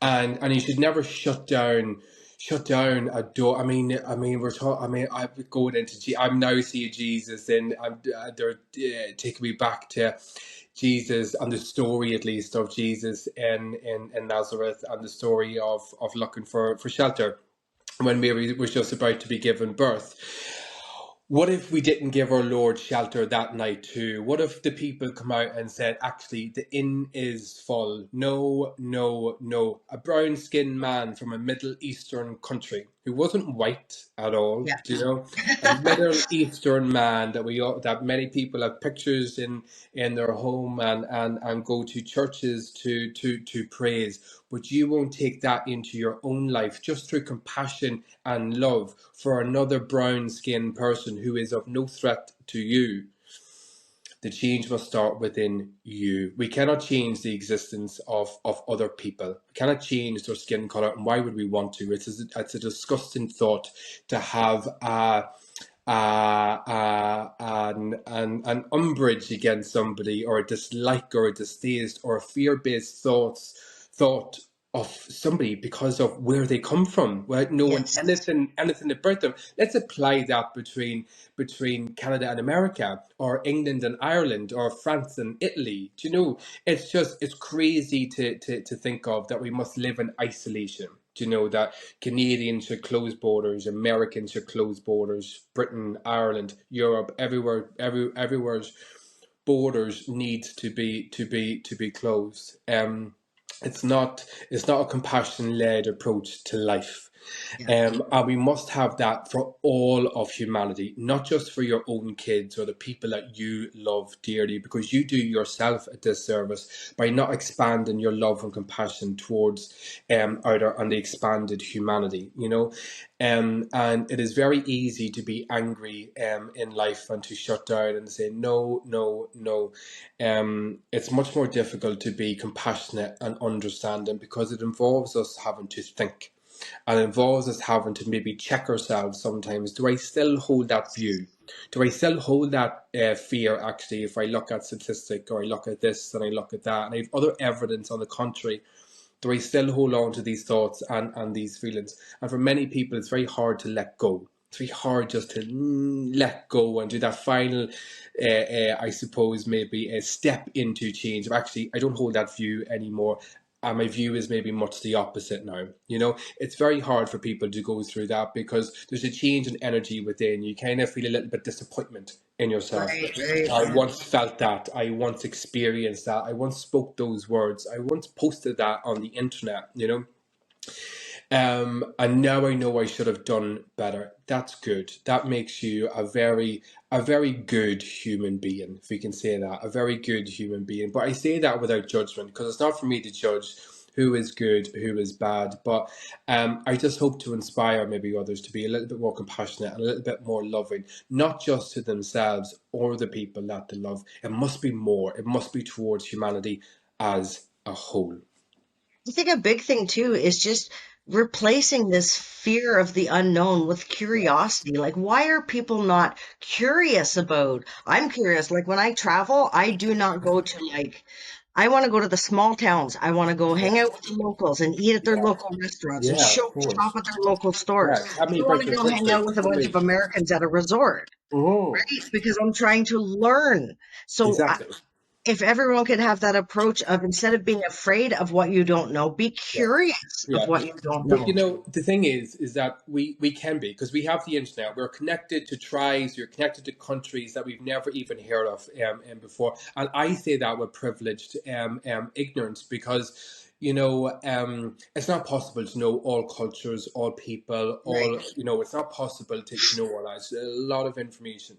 And you should never shut down a door. I mean, we're talking. I mean, I'm going into. I'm now seeing Jesus, and they're taking me back to Jesus and the story, at least, of Jesus in Nazareth, and the story of looking for shelter when Mary was just about to be given birth. What if we didn't give our Lord shelter that night too? What if the people come out and said, actually, the inn is full? No, no, no. A brown-skinned man from a Middle Eastern country who wasn't white at all, you know? A Middle Eastern man that many people have pictures in their home and go to churches to praise. But you won't take that into your own life just through compassion and love for another brown-skinned person who is of no threat to you. The change must start within you. We cannot change the existence of other people. We cannot change their skin color, and why would we want to? It's a disgusting thought to have an umbrage against somebody, or a dislike, or a distaste, or a fear-based thought of somebody because of where they come from, right? Knowing anything about them. Let's apply that between Canada and America, or England and Ireland, or France and Italy. Do you know, it's crazy to think of that we must live in isolation. Do you know that Canadians should close borders, Americans should close borders, Britain, Ireland, Europe, everywhere's borders needs to be closed. It's not a compassion-led approach to life. And we must have that for all of humanity, not just for your own kids or the people that you love dearly, because you do yourself a disservice by not expanding your love and compassion towards outer and the expanded humanity, you know. And it is very easy to be angry in life and to shut down and say no, no, no. It's much more difficult to be compassionate and understanding, because it involves us having to think. and it involves us having to maybe check ourselves sometimes. Do I still hold that view? Do I still hold that fear, actually, if I look at statistic, or I look at this and I look at that and I have other evidence on the contrary? Do I still hold on to these thoughts and these feelings? And for many people, it's very hard to let go. It's very hard just to let go and do that final, I suppose, maybe a step into change. Actually, I don't hold that view anymore. And my view is maybe much the opposite now. You know, it's very hard for people to go through that because there's a change in energy within. You kind of feel a little bit disappointment in yourself. Right. I Yeah. once felt that. I once experienced that. I once spoke those words. I once posted that on the internet, you know. And now I know I should have done better. That's good. That makes you a very good human being, if we can say that, a very good human being. But I say that without judgment, because it's not for me to judge who is good, who is bad. But I just hope to inspire maybe others to be a little bit more compassionate and a little bit more loving, not just to themselves or the people that they love. It must be more. It must be towards humanity as a whole. I think a big thing too is just replacing this fear of the unknown with Yeah. curiosity. Like, why are people not curious about? I'm curious. Like, when I travel, I do not go to I want to go to the small towns. I want to go hang out with the locals and eat at their Yeah. local restaurants and Yeah, of shop course. at their local stores. Yeah, tell I me don't want about to your go hang country. out with a bunch of Please. Americans at a resort, Oh, right? Because I'm trying to learn. So exactly. if everyone could have that approach of instead of being afraid of what you don't know, be Yeah. curious of Yeah. what you don't But you know. know, the thing is that we can be, because we have the internet. We're connected to tribes. We're connected to countries that we've never even heard of before. And I say that with privileged ignorance, because you know, it's not possible to know all cultures, all people, Right. all, you know, it's not possible to know all that. It's a lot of information.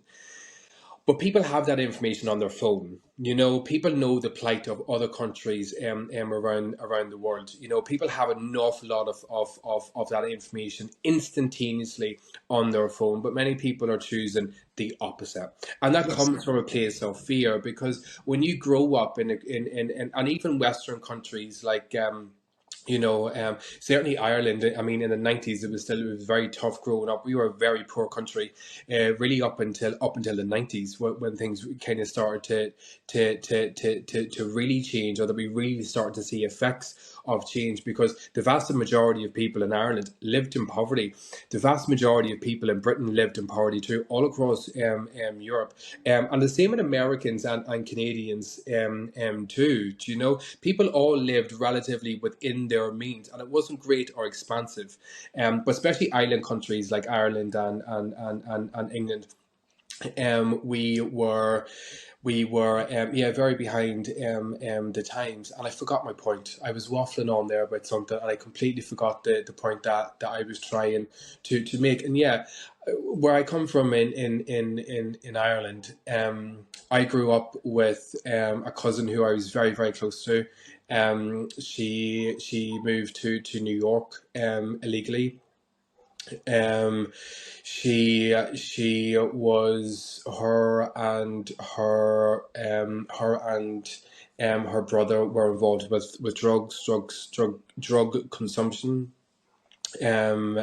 But people have that information on their phone. You know, people know the plight of other countries around the world. You know, people have an awful lot of that information instantaneously on their phone, but many people are choosing the opposite. And that Yes. comes from a place of fear, because when you grow up in and even Western countries like you know, certainly Ireland. I mean, in the 90s, it was very tough growing up. We were a very poor country, really up until the 90s, when things kind of started to really change, or that we really started to see effects of change, because the vast majority of people in Ireland lived in poverty. The vast majority of people in Britain lived in poverty too, all across Europe, and the same in Americans and Canadians too. Do you know, people all lived relatively within their means, and it wasn't great or expansive. But especially island countries like Ireland and England, we were yeah, very behind the times. And I forgot my point. I was waffling on there about something, and I completely forgot the point that I was trying to make. And yeah, where I come from in Ireland, I grew up with a cousin who I was very, very close to. She moved to New York illegally. Um, she was her brother were involved with drug consumption. And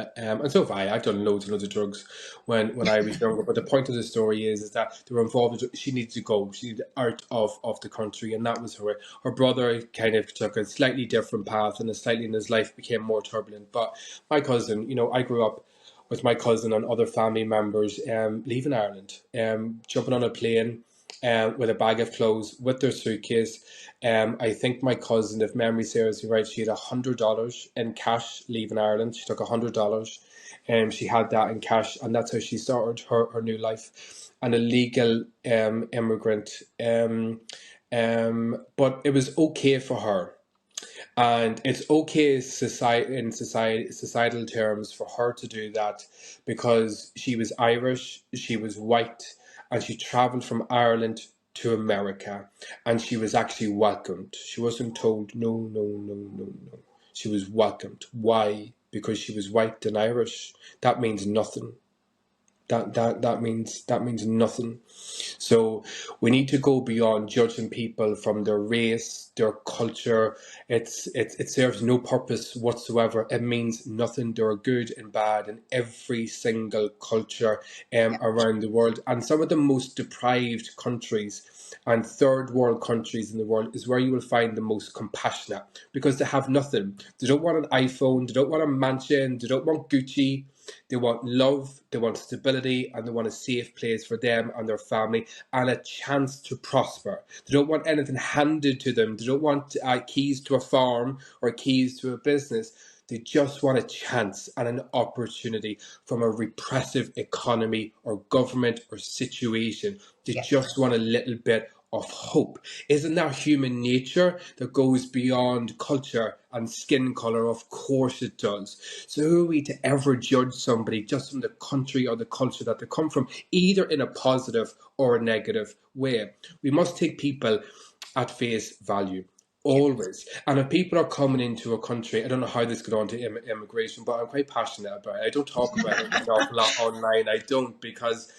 so have I. I've done loads and loads of drugs when I was younger. But the point of the story is that they were involved. She needed to go. She needed out of the country, and that was her. Her brother kind of took a slightly different path, and slightly in his life became more turbulent. But my cousin, you know, I grew up with my cousin and other family members leaving Ireland, jumping on a plane with a bag of clothes, with their suitcase. I think my cousin, if memory serves me right, she had $100 in cash leaving Ireland. She took $100, and she had that in cash, and that's how she started her new life. An illegal immigrant, but it was okay for her. And it's okay societal terms for her to do that, because she was Irish, she was white, and she travelled from Ireland to America, and she was actually welcomed. She wasn't told no, no, no, no, no. She was welcomed. Why? Because she was white and Irish. That means nothing. that means nothing. So we need to go beyond judging people from their race, their culture. It serves no purpose whatsoever. It means nothing. There are good and bad in every single culture around the world. And some of the most deprived countries and third world countries in the world is where you will find the most compassionate, because they have nothing. They don't want an iPhone, they don't want a mansion, they don't want Gucci. They want love, they want stability, and they want a safe place for them and their family and a chance to prosper. They don't want anything handed to them. They don't want keys to a farm or keys to a business. They just want a chance and an opportunity from a repressive economy or government or situation. They just want a little bit of hope. Isn't that human nature that goes beyond culture and skin color? Of course it does. So who are we to ever judge somebody just from the country or the culture that they come from, either in a positive or a negative way? We must take people at face value. Always. And if people are coming into a country, I don't know how this got on to immigration, but I'm quite passionate about it. I don't talk about it an awful lot online. I don't, because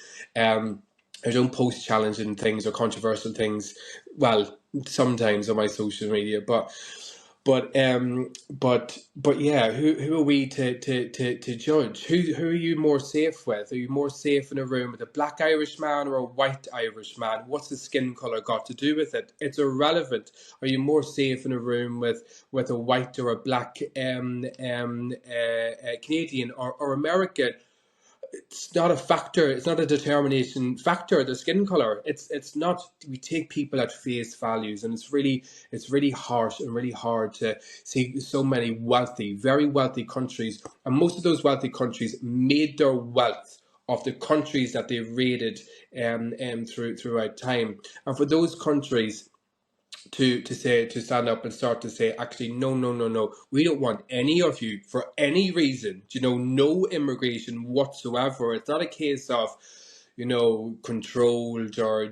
I don't post challenging things or controversial things. Well, sometimes on my social media, but yeah, who are we to judge? Who are you more safe with? Are you more safe in a room with a black Irishman or a white Irishman? What's the skin color got to do with it? It's irrelevant. Are you more safe in a room with a white or a black Canadian or American? It's not a factor. It's not a determination factor. The skin color. It's not. We take people at face values, and it's really harsh and really hard to see so many wealthy, very wealthy countries, and most of those wealthy countries made their wealth of the countries that they raided throughout time, and for those countries to stand up and start to say, actually, no, we don't want any of you for any reason, no immigration whatsoever. It's not a case of controlled or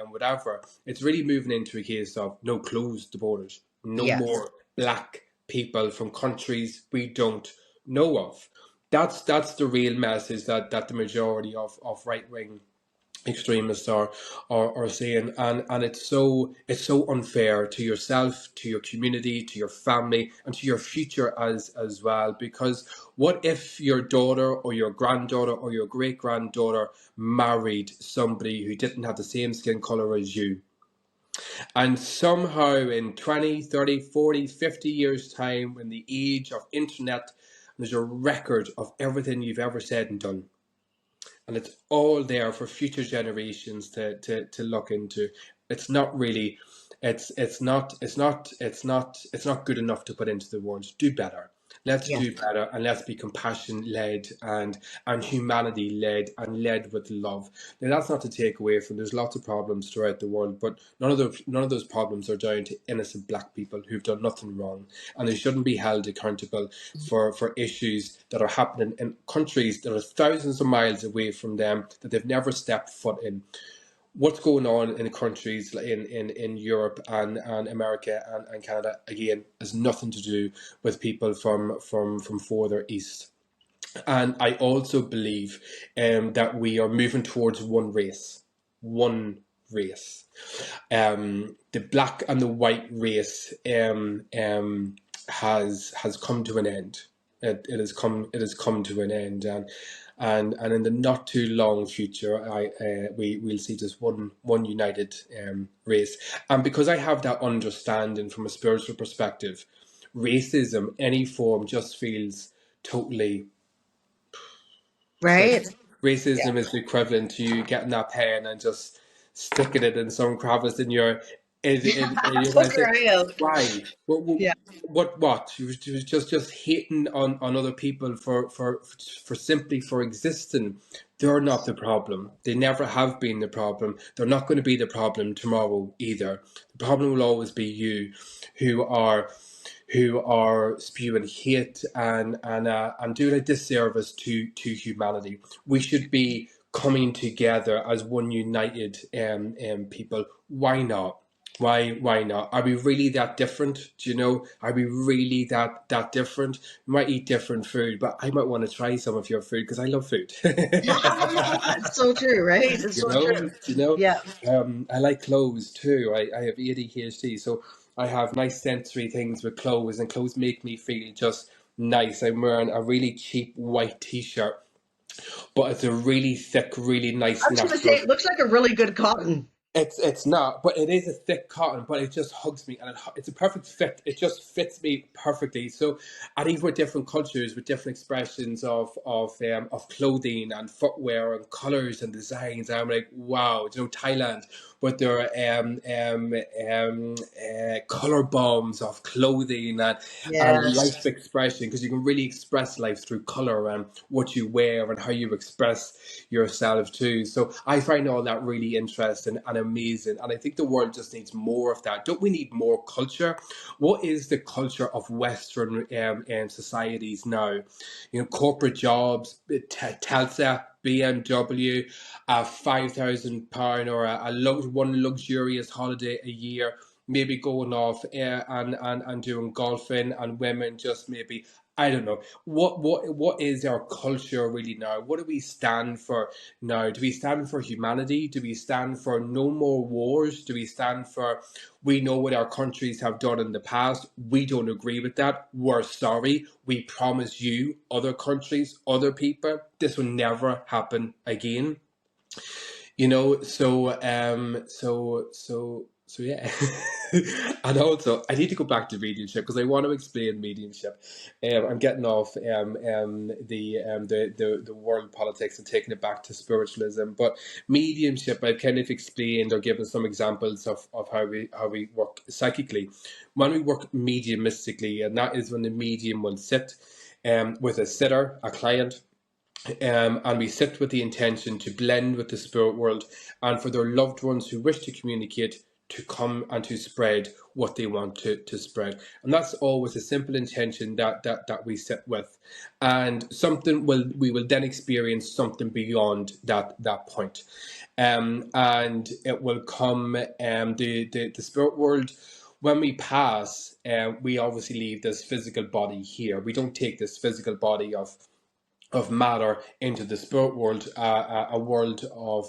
whatever. It's really moving into a case of no, close the borders, no more black people from countries we don't know of. That's the real message that the majority of right-wing extremists are saying, and it's so unfair to yourself, to your community, to your family, and to your future as well. Because what if your daughter or your granddaughter or your great granddaughter married somebody who didn't have the same skin color as you, and somehow in 20, 30, 40, 50 years time, when the age of internet, there's a record of everything you've ever said and done, and it's all there for future generations to look into. It's not really, it's not good enough to put into the world. Do better. Let's do better, and let's be compassion led and humanity led and led with love. Now, that's not to take away from, there's lots of problems throughout the world, but none of those problems are down to innocent black people who've done nothing wrong, and they shouldn't be held accountable for issues that are happening in countries that are thousands of miles away from them, that they've never stepped foot in. What's going on in countries in Europe and America and Canada, again, has nothing to do with people from further east. And I also believe that we are moving towards one race. The black and the white race has come to an end. It has come to an end, and in the not too long future, we'll see just one united race. And because I have that understanding from a spiritual perspective, racism, any form, just feels totally right. Racism is the equivalent to you getting that pen and just sticking it in some crevice in your why? What? You was just hating on other people for simply for existing. They're not the problem. They never have been the problem. They're not going to be the problem tomorrow either. The problem will always be you, who are spewing hate and doing a disservice to humanity. We should be coming together as one united people. Why not? Why not? Are we really that different? Do you know? Are we really that different? We might eat different food, but I might want to try some of your food because I love food. It's so true, right? It's You so know, true. you know. Yeah. I like clothes too. I have ADHD, so I have nice sensory things with clothes, and clothes make me feel just nice. I'm wearing a really cheap white t-shirt, but it's a really thick, really I nice was going to say, natural. it looks like a really good cotton. It's not, but it is a thick cotton, but it just hugs me, and it's a perfect fit. It just fits me perfectly. So, and even with different cultures, with different expressions of clothing and footwear and colors and designs, I'm like, wow. You know, Thailand with their color bombs of clothing and Yes. life expression, because you can really express life through color and what you wear and how you express yourself too. So I find all that really interesting and amazing. And I think the world just needs more of that. Don't we need more culture? What is the culture of Western societies now? You know, corporate jobs, Telsa, BMW, a £5,000 or one luxurious holiday a year, maybe going off and doing golfing, and women just maybe, I don't know. What is our culture really now? What do we stand for now? Do we stand for humanity? Do we stand for no more wars? Do we stand for, we know what our countries have done in the past? We don't agree with that. We're sorry. We promise you, other countries, other people, this will never happen again. You know, so yeah. And also, I need to go back to mediumship because I want to explain mediumship. I'm getting off the world politics and taking it back to spiritualism. But mediumship, I've kind of explained or given some examples of how we work psychically. When we work mediumistically, and that is when the medium will sit with a sitter, a client, and we sit with the intention to blend with the spirit world and for their loved ones who wish to communicate to come and to spread what they want to spread. And that's always a simple intention that we sit with. And we will then experience something beyond that point. And it will come, the spirit world, when we pass, we obviously leave this physical body here. We don't take this physical body of matter into the spirit world, a world of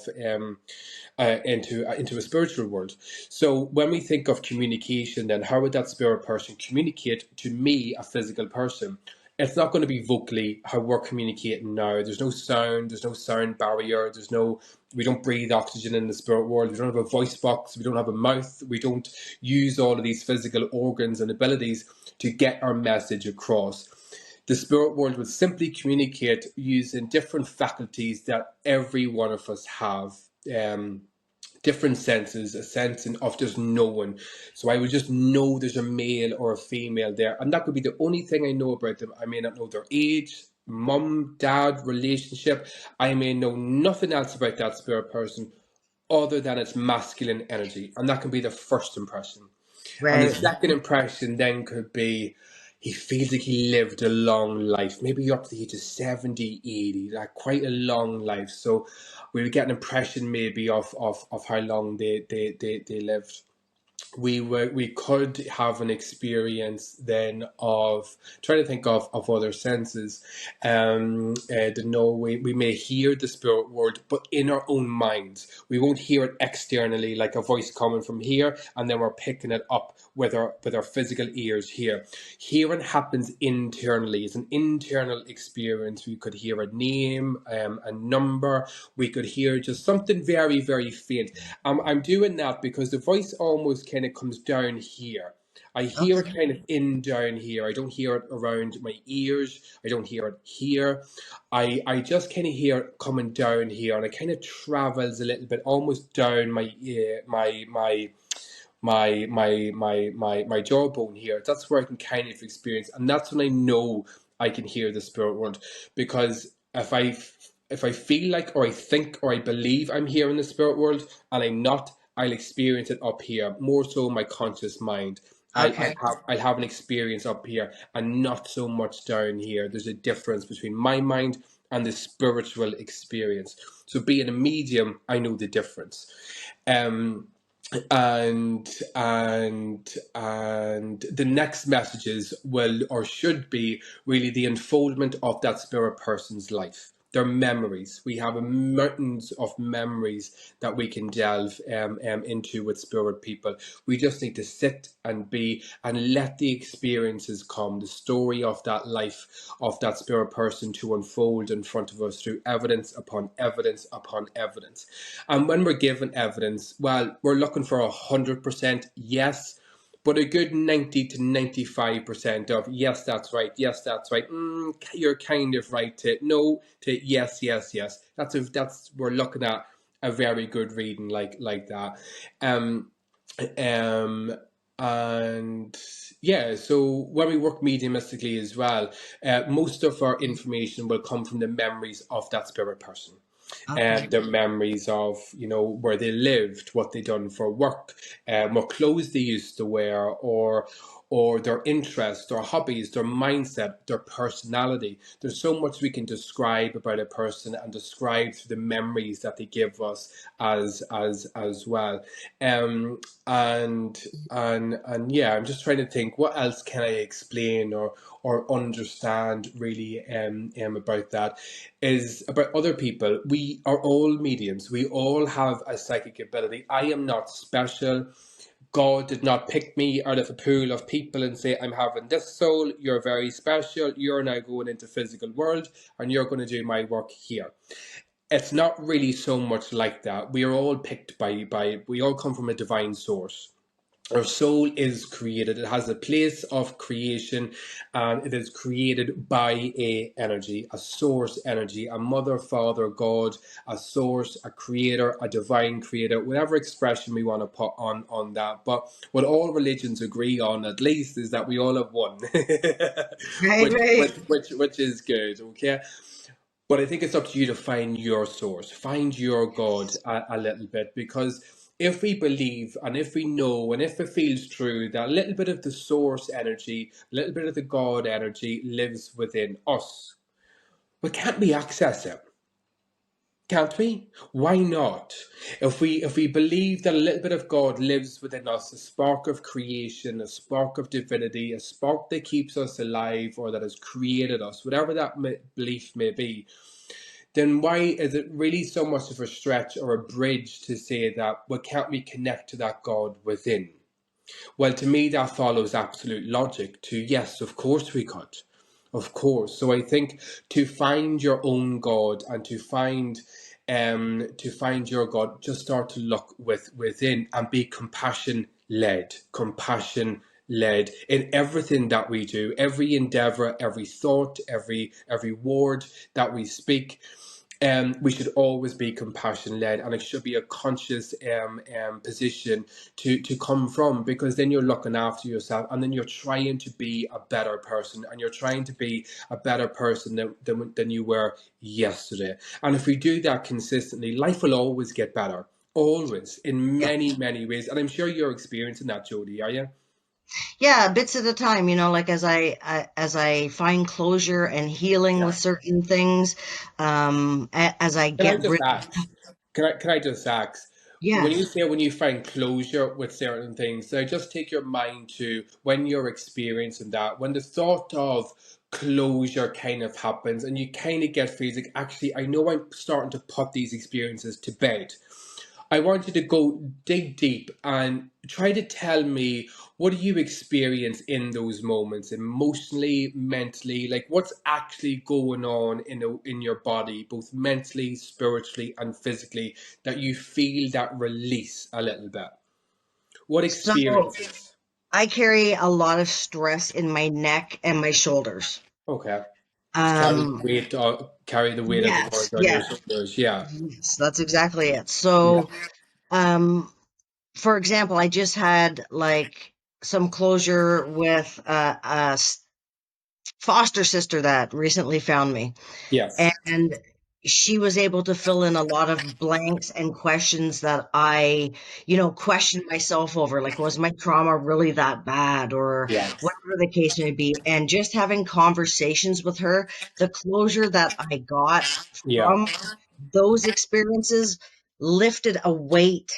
into a spiritual world. So when we think of communication, then how would that spirit person communicate to me, a physical person? It's not going to be vocally how we're communicating now. There's no sound. There's no sound barrier. We don't breathe oxygen in the spirit world. We don't have a voice box. We don't have a mouth. We don't use all of these physical organs and abilities to get our message across. The spirit world will simply communicate using different faculties that every one of us have. Different senses, a sense of just knowing. So I would just know there's a male or a female there, and that could be the only thing I know about them. I may not know their age, mum, dad, relationship. I may know nothing else about that spirit person other than its masculine energy, and that can be the first impression. And the Right. second impression then could be, he feels like he lived a long life, maybe up to the age of 70, 80, like quite a long life. So we would get an impression maybe of how long they lived. We could have an experience then of trying to think of other senses. To know, we may hear the spirit world, but in our own minds. We won't hear it externally like a voice coming from here, and then we're picking it up with our physical ears here. Hearing happens internally. It's an internal experience. We could hear a name, a number. We could hear just something very, very faint. I'm doing that because the voice almost kind of comes down here. I hear it Okay. kind of in down here. I don't hear it around my ears. I don't hear it here. I just kind of hear it coming down here, and it kind of travels a little bit, almost down my ear, my jawbone here. That's where I can kind of experience, and that's when I know I can hear the spirit world. Because if I feel like, or I think, or I believe I'm here in the spirit world and I'm not, I'll experience it up here, more so my conscious mind. Okay. I'll have an experience up here and not so much down here. There's a difference between my mind and the spiritual experience. So being a medium, I know the difference. Um, and the next messages will or should be really the unfoldment of that spirit person's life, their memories. We have mountains of memories that we can delve into with spirit people. We just need to sit and be and let the experiences come, the story of that life of that spirit person to unfold in front of us through evidence upon evidence upon evidence. And when we're given evidence, well, we're looking for 100% yes, but a good 90 to 95% of yes, that's right, you're kind of right, to no, to yes, yes, yes. That's we're looking at a very good reading like that. Um, um, and yeah, so when we work mediumistically as well, most of our information will come from the memories of that spirit person, Okay. their memories of, where they lived, what they done for work, what clothes they used to wear, or their interests, their hobbies, their mindset, their personality. There's so much we can describe about a person and describe through the memories that they give us as well. Um, and yeah, I'm just trying to think what else can I explain or understand really about that is about other people. We are all mediums. We all have a psychic ability. I am not special. God did not pick me out of a pool of people and say, I'm having this soul, you're very special, you're now going into physical world and you're going to do my work here. It's not really so much like that. We are all picked by we all come from a divine source. Our soul is created. It has a place of creation, and it is created by a energy, a source energy, a mother, father, God, a source, a creator, a divine creator, whatever expression we want to put on that. But what all religions agree on, at least, is that we all have one, Right, which right. which which is good. Okay. But I think it's up to you to find your source, find your God a little bit, because if we believe and if we know and if it feels true that a little bit of the source energy, a little bit of the God energy lives within us, but can't we access it? Can't we? Why not? If we believe that a little bit of God lives within us, a spark of creation, a spark of divinity, a spark that keeps us alive or that has created us, whatever that belief may be, then why is it really so much of a stretch or a bridge to say that, well, can't we connect to that God within? Well, to me, that follows absolute logic to yes, of course we could. Of course. So I think to find your own God and to find your God, just start to look within and be compassion led in everything that we do, every endeavor, every thought, every word that we speak. We should always be compassion led, and it should be a conscious position to come from, because then you're looking after yourself and then you're trying to be a better person, and you're trying to be a better person than you were yesterday. And if we do that consistently, life will always get better, always, in Yeah. many ways. And I'm sure you're experiencing that, Jody, are you? Yeah, bits at a time, like as I find closure and healing Yeah. with certain things, as I Can I get just rid. ask? Can I just ask? Yes. When you find closure with certain things, so just take your mind to when you're experiencing that, when the thought of closure kind of happens, and you kind of get feels like, actually, I know I'm starting to put these experiences to bed. I want you to go dig deep and try to tell me, what do you experience in those moments, emotionally, mentally, like what's actually going on in your body, both mentally, spiritually, and physically, that you feel that release a little bit. What So experiences? I carry a lot of stress in my neck and my shoulders. Okay, so Um, carry the weight of the yes, world on your yeah, shoulders. Yeah, yes, that's exactly it. yeah, So, um, for example, I just had like some closure with foster sister that recently found me. yes, And she was able to fill in a lot of blanks and questions that I, questioned myself over. Like, was my trauma really that bad, or yes, whatever the case may be? And just having conversations with her, the closure that I got yeah, from those experiences lifted a weight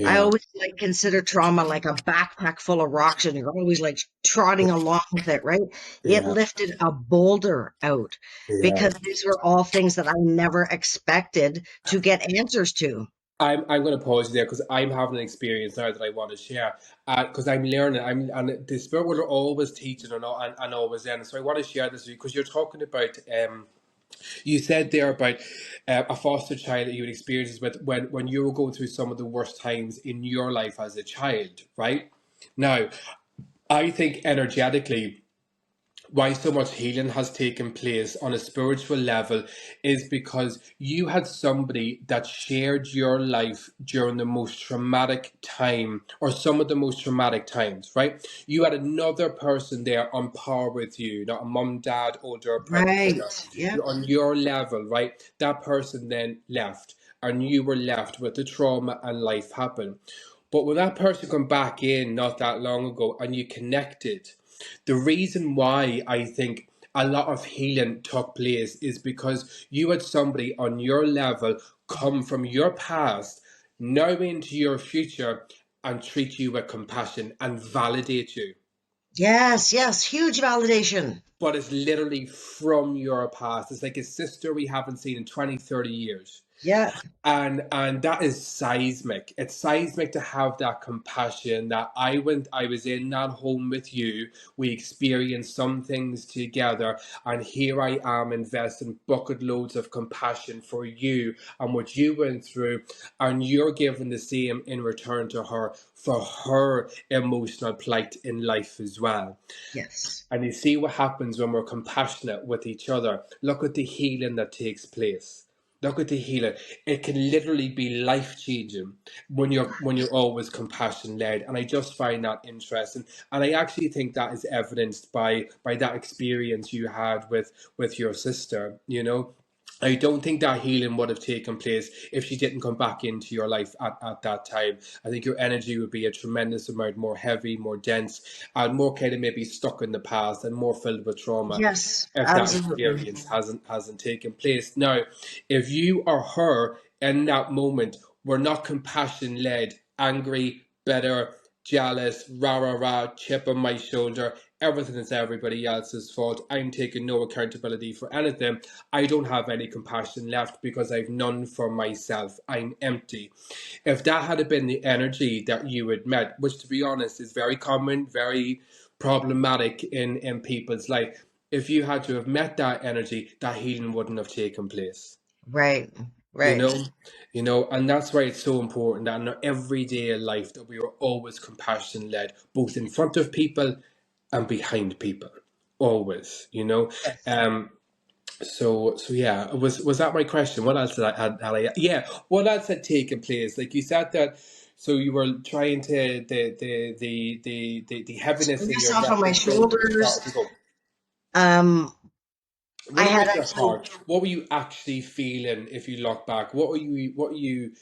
I Yeah. always like consider trauma like a backpack full of rocks, and you're always like trotting along with it, right? It Yeah. lifted a boulder out Yeah. because these were all things that I never expected to get answers to. I'm going to pause you there because I'm having an experience now that I want to share. Because I'm learning, and the spirit will always teaching and always in. So I want to share this with you because you're talking about you said there about a foster child that you had experiences with when you were going through some of the worst times in your life as a child, right? Now, I think energetically why so much healing has taken place on a spiritual level is because you had somebody that shared your life during the most traumatic time or some of the most traumatic times, right? You had another person there on par with you, not a mum, dad, older practitioner. Right. Yeah. You're on your level, right? That person then left and you were left with the trauma and life happened. But when that person come back in not that long ago and you connected, the reason why I think a lot of healing took place is because you had somebody on your level come from your past now into your future and treat you with compassion and validate you. Yes, yes. Huge validation. But it's literally from your past. It's like a sister we haven't seen in 20, 30 years. Yeah. And that is seismic. It's seismic to have that compassion that I was in that home with you. We experienced some things together, and here I am investing bucket loads of compassion for you and what you went through, and you're giving the same in return to her for her emotional plight in life as well. Yes. And you see what happens when we're compassionate with each other. Look at the healing that takes place. Look at the healing. It can literally be life changing when you're always compassion led. And I just find that interesting. And I actually think that is evidenced by that experience you had with your sister, you know. I don't think that healing would have taken place if she didn't come back into your life at that time. I think your energy would be a tremendous amount more heavy, more dense, and more kind of maybe stuck in the past and more filled with trauma Yes, if that absolutely. experience hasn't taken place. Now, if you or her in that moment were not compassion led, angry, bitter, jealous, rah rah rah, chip on my shoulder, everything is everybody else's fault. I'm taking no accountability for anything. I don't have any compassion left because I've none for myself. I'm empty. If that had been the energy that you had met, which to be honest is very common, very problematic in people's life, if you had to have met that energy, that healing wouldn't have taken place. Right. You Right. know, you know, and that's why it's so important that in our everyday life that we are always compassion led, both in front of people and behind people, always. You know, Yes. um, so yeah, was that my question? What else did yeah, what else had taken place? Like you said that, so you were trying to the heaviness Swing in your myself neck on my and shoulders shoulders. started to go. Um, I What had about your actually, heart? What were you actually feeling if you look back? What were you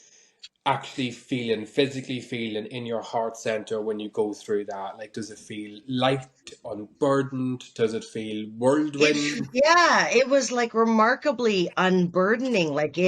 actually feeling, physically feeling in your heart center when you go through that? Like, does it feel light, unburdened? Does it feel whirlwind? yeah, it was like remarkably unburdening. Like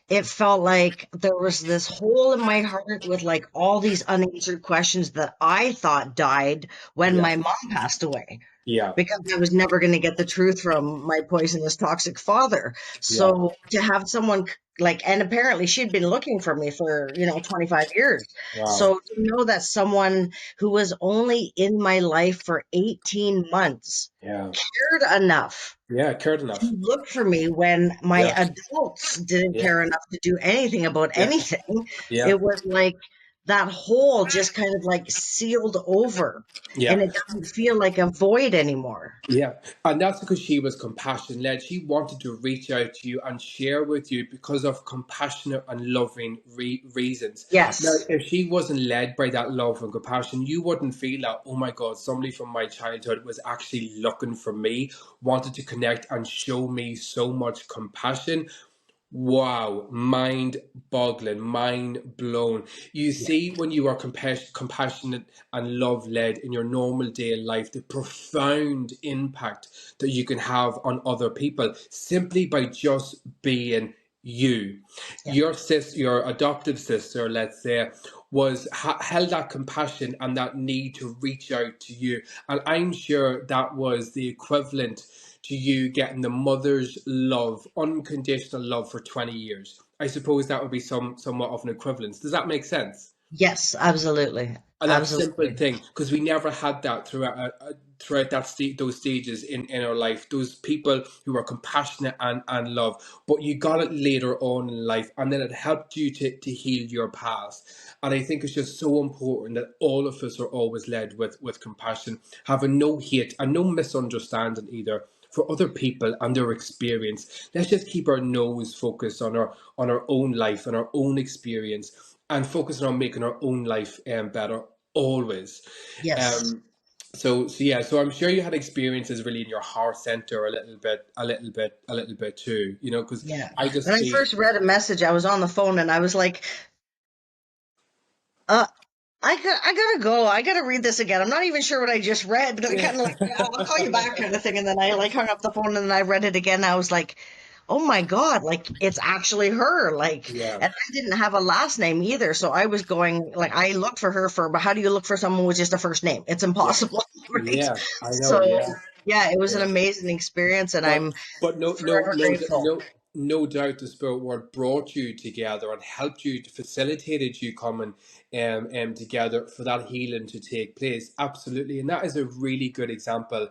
it felt like there was this hole in my heart with like all these unanswered questions that I thought died when Yeah, my mom passed away, yeah, because I was never going to get the truth from my poisonous, toxic father. yeah. So to have someone like, and apparently she'd been looking for me for, 25 years. Wow. So to know that someone who was only in my life for 18 months Yeah, cared enough yeah. Cared enough. to look for me when my Yeah, adults didn't yeah, care enough to do anything about yeah, anything, yeah, it was like that hole just kind of like sealed over, and yeah. it doesn't feel like a void anymore. Yeah, and that's because she was compassion led. She wanted to reach out to you and share with you because of compassionate and loving reasons. Now, Yes. if she wasn't led by that love and compassion, you wouldn't feel that, oh my God, somebody from my childhood was actually looking for me, wanted to connect and show me so much compassion. Wow, mind boggling, mind blown. You Yeah. see, when you are compassionate and love led in your normal day life, the profound impact that you can have on other people simply by just being you. Yeah. Your adoptive sister, let's say, held that compassion and that need to reach out to you, and I'm sure that was the equivalent to you getting the mother's love, unconditional love, for 20 years. I suppose that would be somewhat of an equivalence. Does that make sense? Yes, absolutely. And that simple Absolutely. thing, because we never had that throughout those stages in our life, those people who were compassionate and love, but you got it later on in life, and then it helped you to heal your past. And I think it's just so important that all of us are always led with compassion, having no hate and no misunderstanding either for other people and their experience. Let's just keep our nose focused on our own life and our own experience, and focusing on making our own life better always. Yes. Um, so yeah, so I'm sure you had experiences really in your heart center a little bit too, because Yeah. I When just I see. first read a message, I was on the phone and I was like, uh, I gotta go. I gotta read this again. I'm not even sure what I just read. Kind of like, "Yeah, I'll call you back," kind of thing. And then I like hung up the phone and then I read it again. I was like, oh my God, like it's actually her. Like, Yeah, and I didn't have a last name either. So I was going, like, I looked for her but how do you look for someone with just a first name? It's yeah, impossible, right? yeah. I know. So Yeah, yeah, it was an yeah. amazing experience and But I'm but forever grateful. no doubt the spirit world brought you together and helped you, facilitated you coming together for that healing to take place. Absolutely, and that is a really good example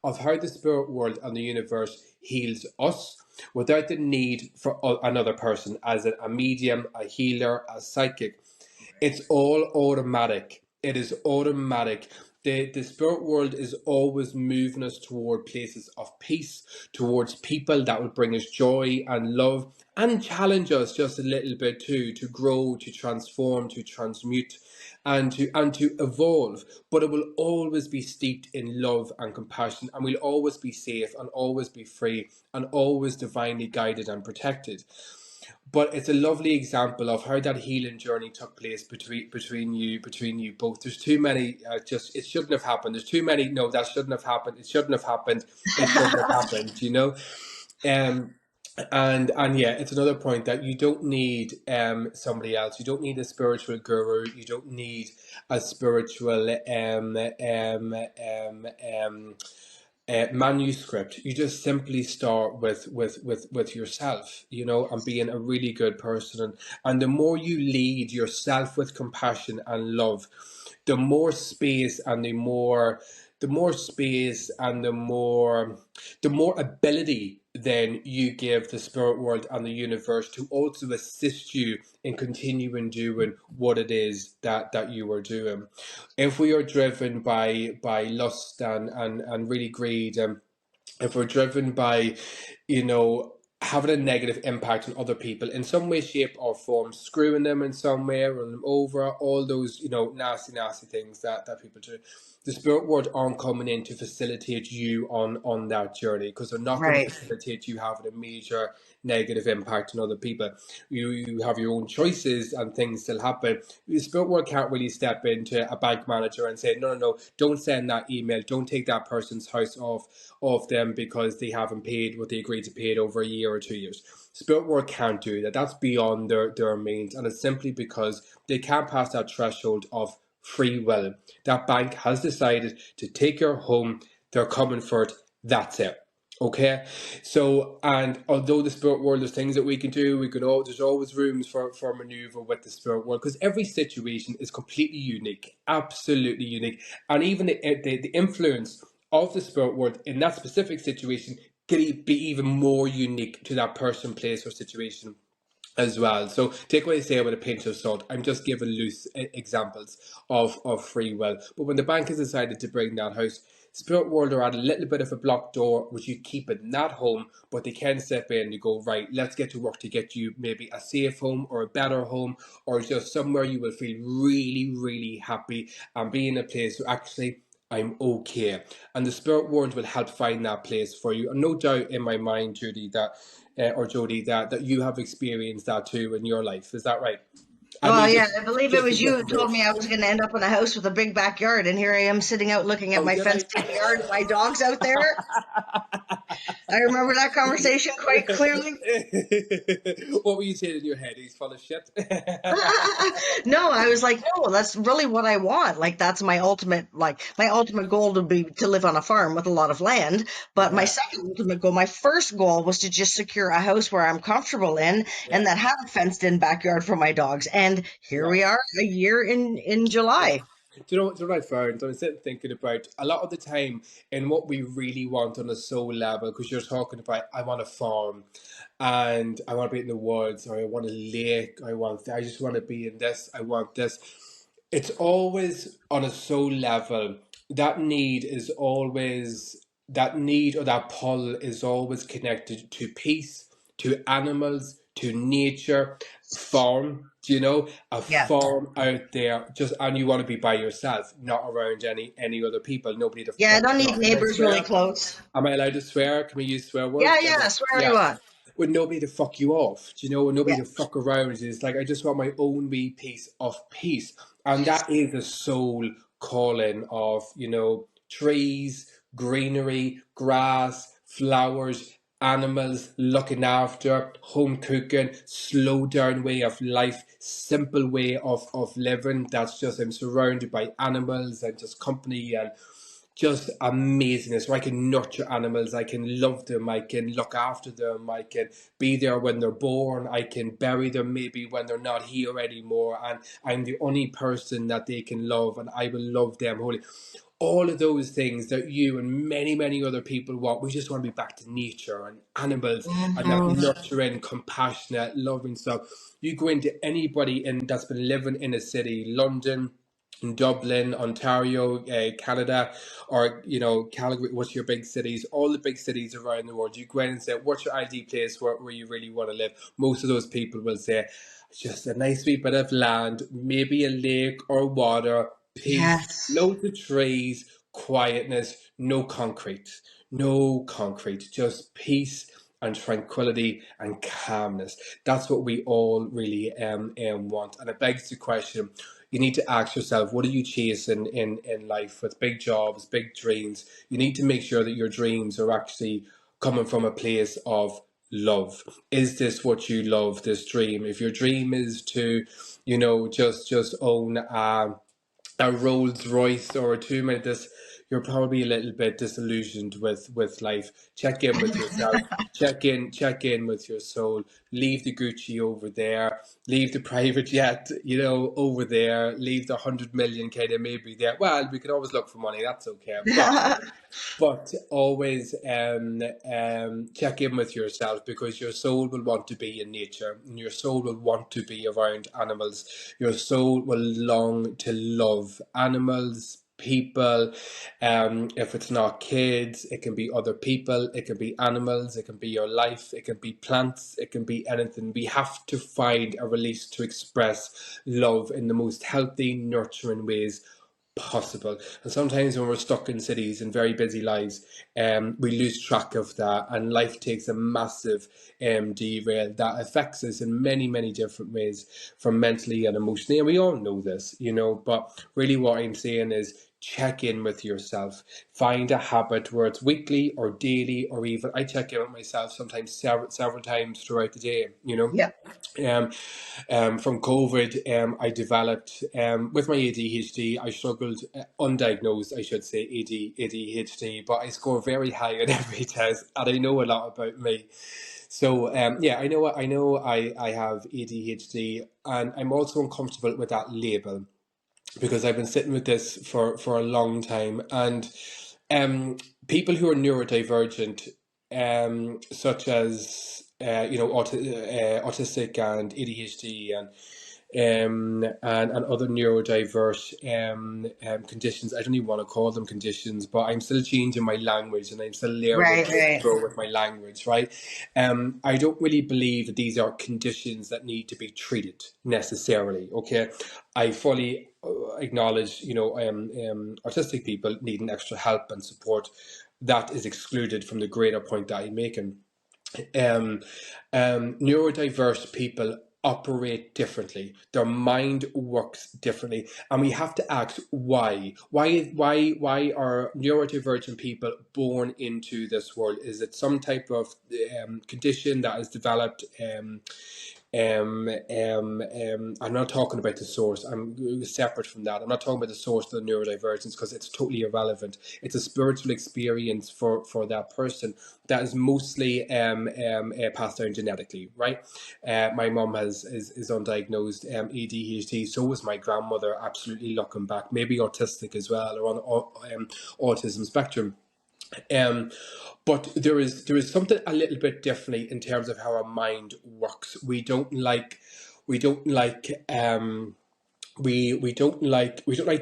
of how the spirit world and the universe heals us without the need for another person as a medium, a healer, a psychic. It's all automatic. It is automatic. The spirit world is always moving us toward places of peace, towards people that will bring us joy and love, and challenge us just a little bit too, to grow, to transform, to transmute, and to evolve. But it will always be steeped in love and compassion, and we'll always be safe and always be free and always divinely guided and protected. But it's a lovely example of how that healing journey took place between you both. There's too many, just it shouldn't have happened. There's too many. No, that shouldn't have happened. It shouldn't have happened. It shouldn't have happened. Um, and yeah, it's another point that you don't need somebody else. You don't need a spiritual guru. You don't need a spiritual manuscript. You just simply start with yourself, and being a really good person. And the more you lead yourself with compassion and love, the more space and the more space and the more ability then you give the spirit world and the universe to also assist you in continuing doing what it is that you are doing. If we are driven by lust and really greed, if we're driven by, having a negative impact on other people in some way, shape, or form, screwing them in some way, running them over, all those, nasty things that people do. The spirit world aren't coming in to facilitate you on that journey, because they're not going to Right. facilitate you having a major negative impact on other people. You have your own choices and things still happen. The spirit world can't really step into a bank manager and say, no, don't send that email, don't take that person's house off them because they haven't paid what they agreed to pay over a year or 2 years. Spirit world can't do that. That's beyond their means, and it's simply because they can't pass that threshold of free will. That bank has decided to take your home. They're coming for it. That's it. Okay, so, and although the spirit world, there's things that we can do, there's always rooms for maneuver with the spirit world, because every situation is completely unique, absolutely unique, and even the influence of the spirit world in that specific situation can be even more unique to that person, place, or situation as well. So take what I say with a pinch of salt. I'm just giving loose examples of free will. But when the bank has decided to bring that house, spirit world are at a little bit of a blocked door, which you keep it in that home, but they can step in and go, right, let's get to work to get you maybe a safe home or a better home, or just somewhere you will feel really, really happy and be in a place where actually I'm okay. And the spirit world will help find that place for you. And no doubt in my mind, Judy, or Jody, that you have experienced that too in your life. Is that right? I Well, mean, yeah, just I believe it just a was you who different told way. me I was going to end up in a house with a big backyard, and here I am sitting out looking at Oh, my did I? fenced-in yard, my dog's out there. I remember that conversation quite clearly. What were you saying in your head? He's full of shit. No, I was like, no, that's really what I want. Like, that's my ultimate goal to be to live on a farm with a lot of land. But my Yeah, second ultimate goal, my first goal was to just secure a house where I'm comfortable in and yeah, that had a fenced in backyard for my dogs. And here yeah. we are a year in Yeah. July. Do you know what I found? I was sitting thinking about a lot of the time in what we really want on a soul level, because you're talking about, I want a farm and I want to be in the woods, or I want a lake, I just want to be in this, I want this. It's always on a soul level. That need or that pull is always connected to peace, to animals, to nature, farm. Do you know? A Yeah. farm out there, just and you want to be by yourself, not around any other people. Nobody to Yeah, I fuck don't you need off. Can I neighbors really swear? close. Am I allowed to swear? Can we use swear Yeah, words? yeah, swear all you Yeah. want. With nobody to fuck you off, do you know? With nobody Yeah. to fuck around. It's like I just want my own wee piece of peace, and that is the soul calling of trees, greenery, grass, flowers, animals, looking after, home cooking, slow down way of life, simple way of living. That's just I'm surrounded by animals and just company and just amazingness. So I can nurture animals, I can love them, I can look after them, I can be there when they're born, I can bury them maybe when they're not here anymore, and I'm the only person that they can love, and I will love them wholly. All of those things that you and many, many other people want. We just want to be back to nature and animals and that Mhm. nurturing, compassionate, loving stuff. You go into anybody that's been living in a city, London, Dublin, Ontario, Canada, or Calgary. What's your big cities? All the big cities around the world. You go in and say, "What's your ideal place where you really want to live?" Most of those people will say, "Just a nice wee bit of land, maybe a lake or water, peace, Yes. loads of trees, quietness, no concrete, just peace." And tranquility and calmness. That's what we all really want. And it begs the question, you need to ask yourself, what are you chasing in life with big jobs, big dreams? You need to make sure that your dreams are actually coming from a place of love. Is this what you love, this dream? If your dream is to, just own a Rolls Royce or a 2 minute, this, you're probably a little bit disillusioned with life. Check in with yourself. Check in with your soul. Leave the Gucci over there. Leave the private jet, over there. Leave the 100 million kind of maybe there. Well, we can always look for money. That's okay. But always check in with yourself, because your soul will want to be in nature, and your soul will want to be around animals. Your soul will long to love animals, people. If it's not kids, it can be other people, it can be animals, it can be your life, it can be plants, it can be anything. We have to find a release to express love in the most healthy, nurturing ways possible. And sometimes when we're stuck in cities and very busy lives, we lose track of that, and life takes a massive derail that affects us in many, many different ways, from mentally and emotionally. And we all know this, but really what I'm saying is check in with yourself. Find a habit where it's weekly or daily, or even I check in with myself sometimes several times throughout the day, Yeah. um, from COVID, I developed, with my ADHD, I struggled, undiagnosed, I should say, ADHD, but I score very high on every test, and I know a lot about me. So, yeah, I have ADHD, and I'm also uncomfortable with that label, because I've been sitting with this for a long time, and people who are neurodivergent, such as autistic and ADHD and other neurodiverse conditions. I don't even want to call them conditions, but I'm still changing my language and I'm still learning Right, to right. grow with my language, right? I don't really believe that these are conditions that need to be treated necessarily. Okay, I fully acknowledge, autistic people needing extra help and support. That is excluded from the greater point that I'm making. Neurodiverse people operate differently. Their mind works differently, and we have to ask why. Why are neurodivergent people born into this world? Is it some type of condition that is developed? I'm not talking about the source. I'm separate from that. I'm not talking about the source of the neurodivergence because it's totally irrelevant. It's a spiritual experience for that person that is mostly passed down genetically, right? My mum is undiagnosed ADHD. So was my grandmother. Absolutely, looking back, maybe autistic as well, or on autism spectrum. But there is something a little bit differently in terms of how our mind works. We don't like to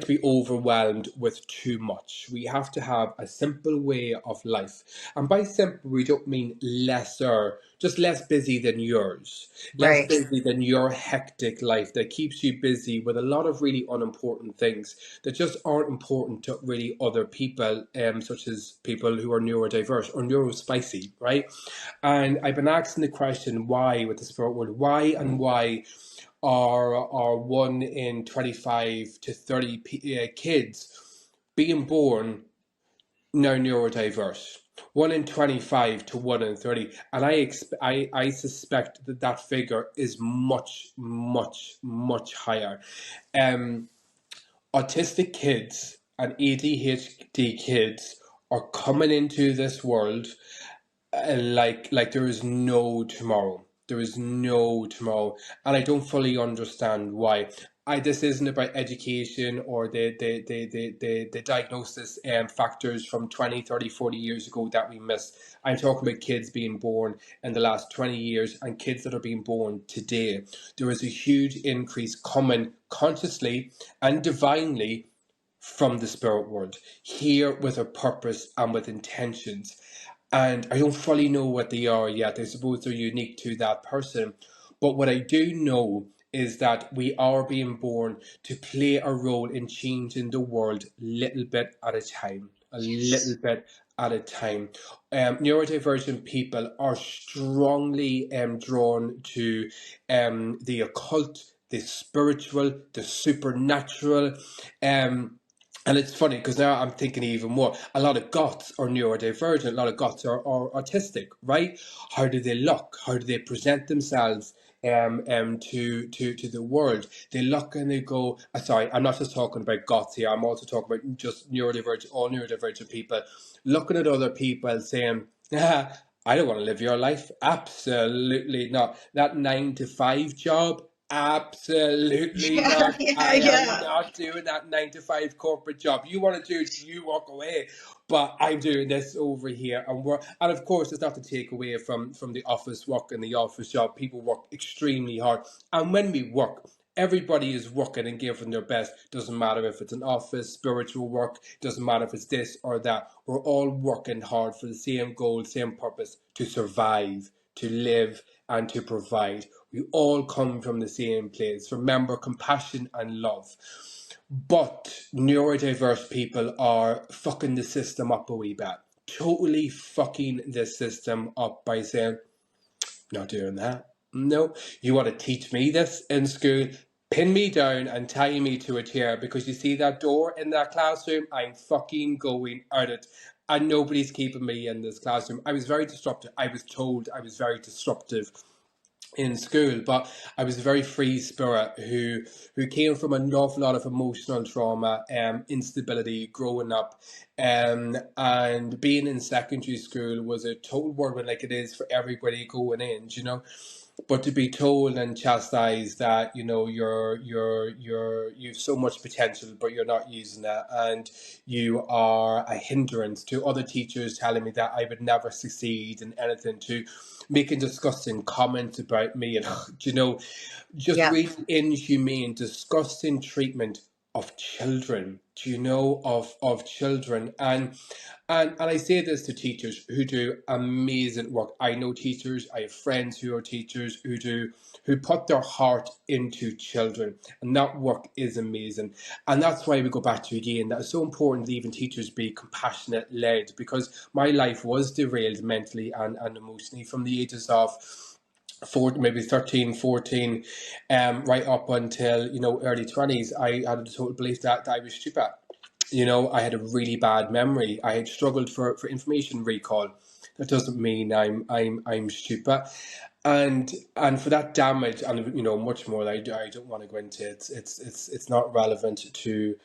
be overwhelmed with too much. We have to have a simple way of life. And by simple, we don't mean lesser, just less busy than yours. Less Right. busy than your hectic life that keeps you busy with a lot of really unimportant things that just aren't important to really other people, such as people who are neurodiverse or neurospicy, right? And I've been asking the question why with the spirit world, why are 1 in 25 to 30 kids being born now neurodiverse. 1 in 25 to 1 in 30. And I suspect that figure is much, much, much higher. Autistic kids and ADHD kids are coming into this world like there is no tomorrow. There is no tomorrow, and I don't fully understand why. This isn't about education or the diagnosis factors from 20, 30, 40 years ago that we miss. I'm talking about kids being born in the last 20 years and kids that are being born today. There is a huge increase coming consciously and divinely from the spirit world, here with a purpose and with intentions. And I don't fully know what they are yet. I suppose they're unique to that person. But what I do know is that we are being born to play a role in changing the world little bit at a time. A little bit at a time. Neurodivergent people are strongly drawn to the occult, the spiritual, the supernatural. And it's funny because now I'm thinking even more. A lot of goths are neurodivergent. A lot of goths are autistic, right? How do they look? How do they present themselves to the world? They look and they go. Sorry, I'm not just talking about goths here. I'm also talking about just neurodivergent, all neurodivergent people looking at other people saying, "I don't want to live your life." Absolutely not. That 9 to 5 job. Absolutely not. I am Yeah. not doing that 9 to 5 corporate job. You want to do it, you walk away. But I'm doing this over here, and of course, it's not to take away from the office work and the office job. People work extremely hard, and when we work, everybody is working and giving their best. Doesn't matter if it's an office, spiritual work. Doesn't matter if it's this or that. We're all working hard for the same goal, same purpose: to survive, to live, and to provide. We all come from the same place. Remember, compassion and love. But neurodiverse people are fucking the system up a wee bit. Totally fucking the system up by saying, not doing that. No, you want to teach me this in school? Pin me down and tie me to a chair, because you see that door in that classroom? I'm fucking going out it. And nobody's keeping me in this classroom. I was very disruptive. I was told I was very disruptive in school, but I was a very free spirit who came from an awful lot of emotional trauma, instability growing up, and being in secondary school was a total whirlwind, like it is for everybody going in, But to be told and chastised that you've so much potential, but you're not using it, and you are a hindrance to other teachers telling me that I would never succeed in anything, to making disgusting comments about me, and just Yeah. really inhumane, disgusting treatment of children. Of children, and I say this to teachers who do amazing work. I know teachers, I have friends who are teachers who put their heart into children, and that work is amazing. And that's why we go back to again, that it's so important that even teachers be compassionate led, because my life was derailed mentally and emotionally from the ages of maybe 13, 14, right up until, early 20s, I had a total belief that I was stupid. I had a really bad memory. I had struggled for information recall. That doesn't mean I'm stupid. And for that damage, and much more that I don't want to go into. It's not relevant to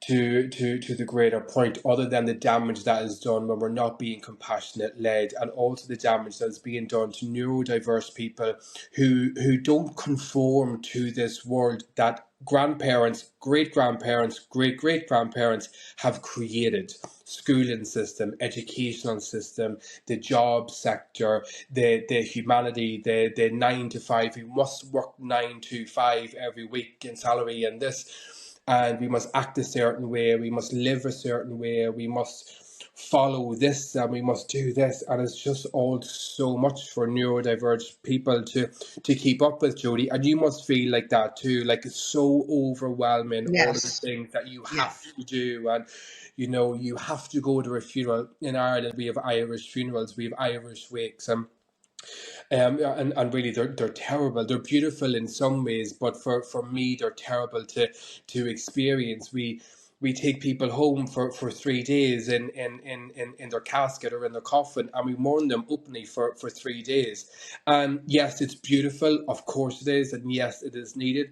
the greater point, other than the damage that is done when we're not being compassionate led, and also the damage that is being done to neurodiverse people who don't conform to this world that grandparents, great grandparents, great great grandparents have created. Schooling system, educational system, the job sector, the humanity, the 9 to 5. We must work 9 to 5 every week in salary, and this, and we must act a certain way, we must live a certain way, we must follow this, and we must do this, and it's just all so much for neurodivergent people to keep up with, Jody. And you must feel like that too, like it's so overwhelming, all of the Yes. things that you have Yes. to do. And you have to go to a funeral. In Ireland, we have Irish funerals, we have Irish wakes, and really they're terrible. They're beautiful in some ways, but for me they're terrible to experience. We take people home for 3 days in their casket or in their coffin, and we mourn them openly for 3 days. And yes, it's beautiful, of course it is, and yes, it is needed.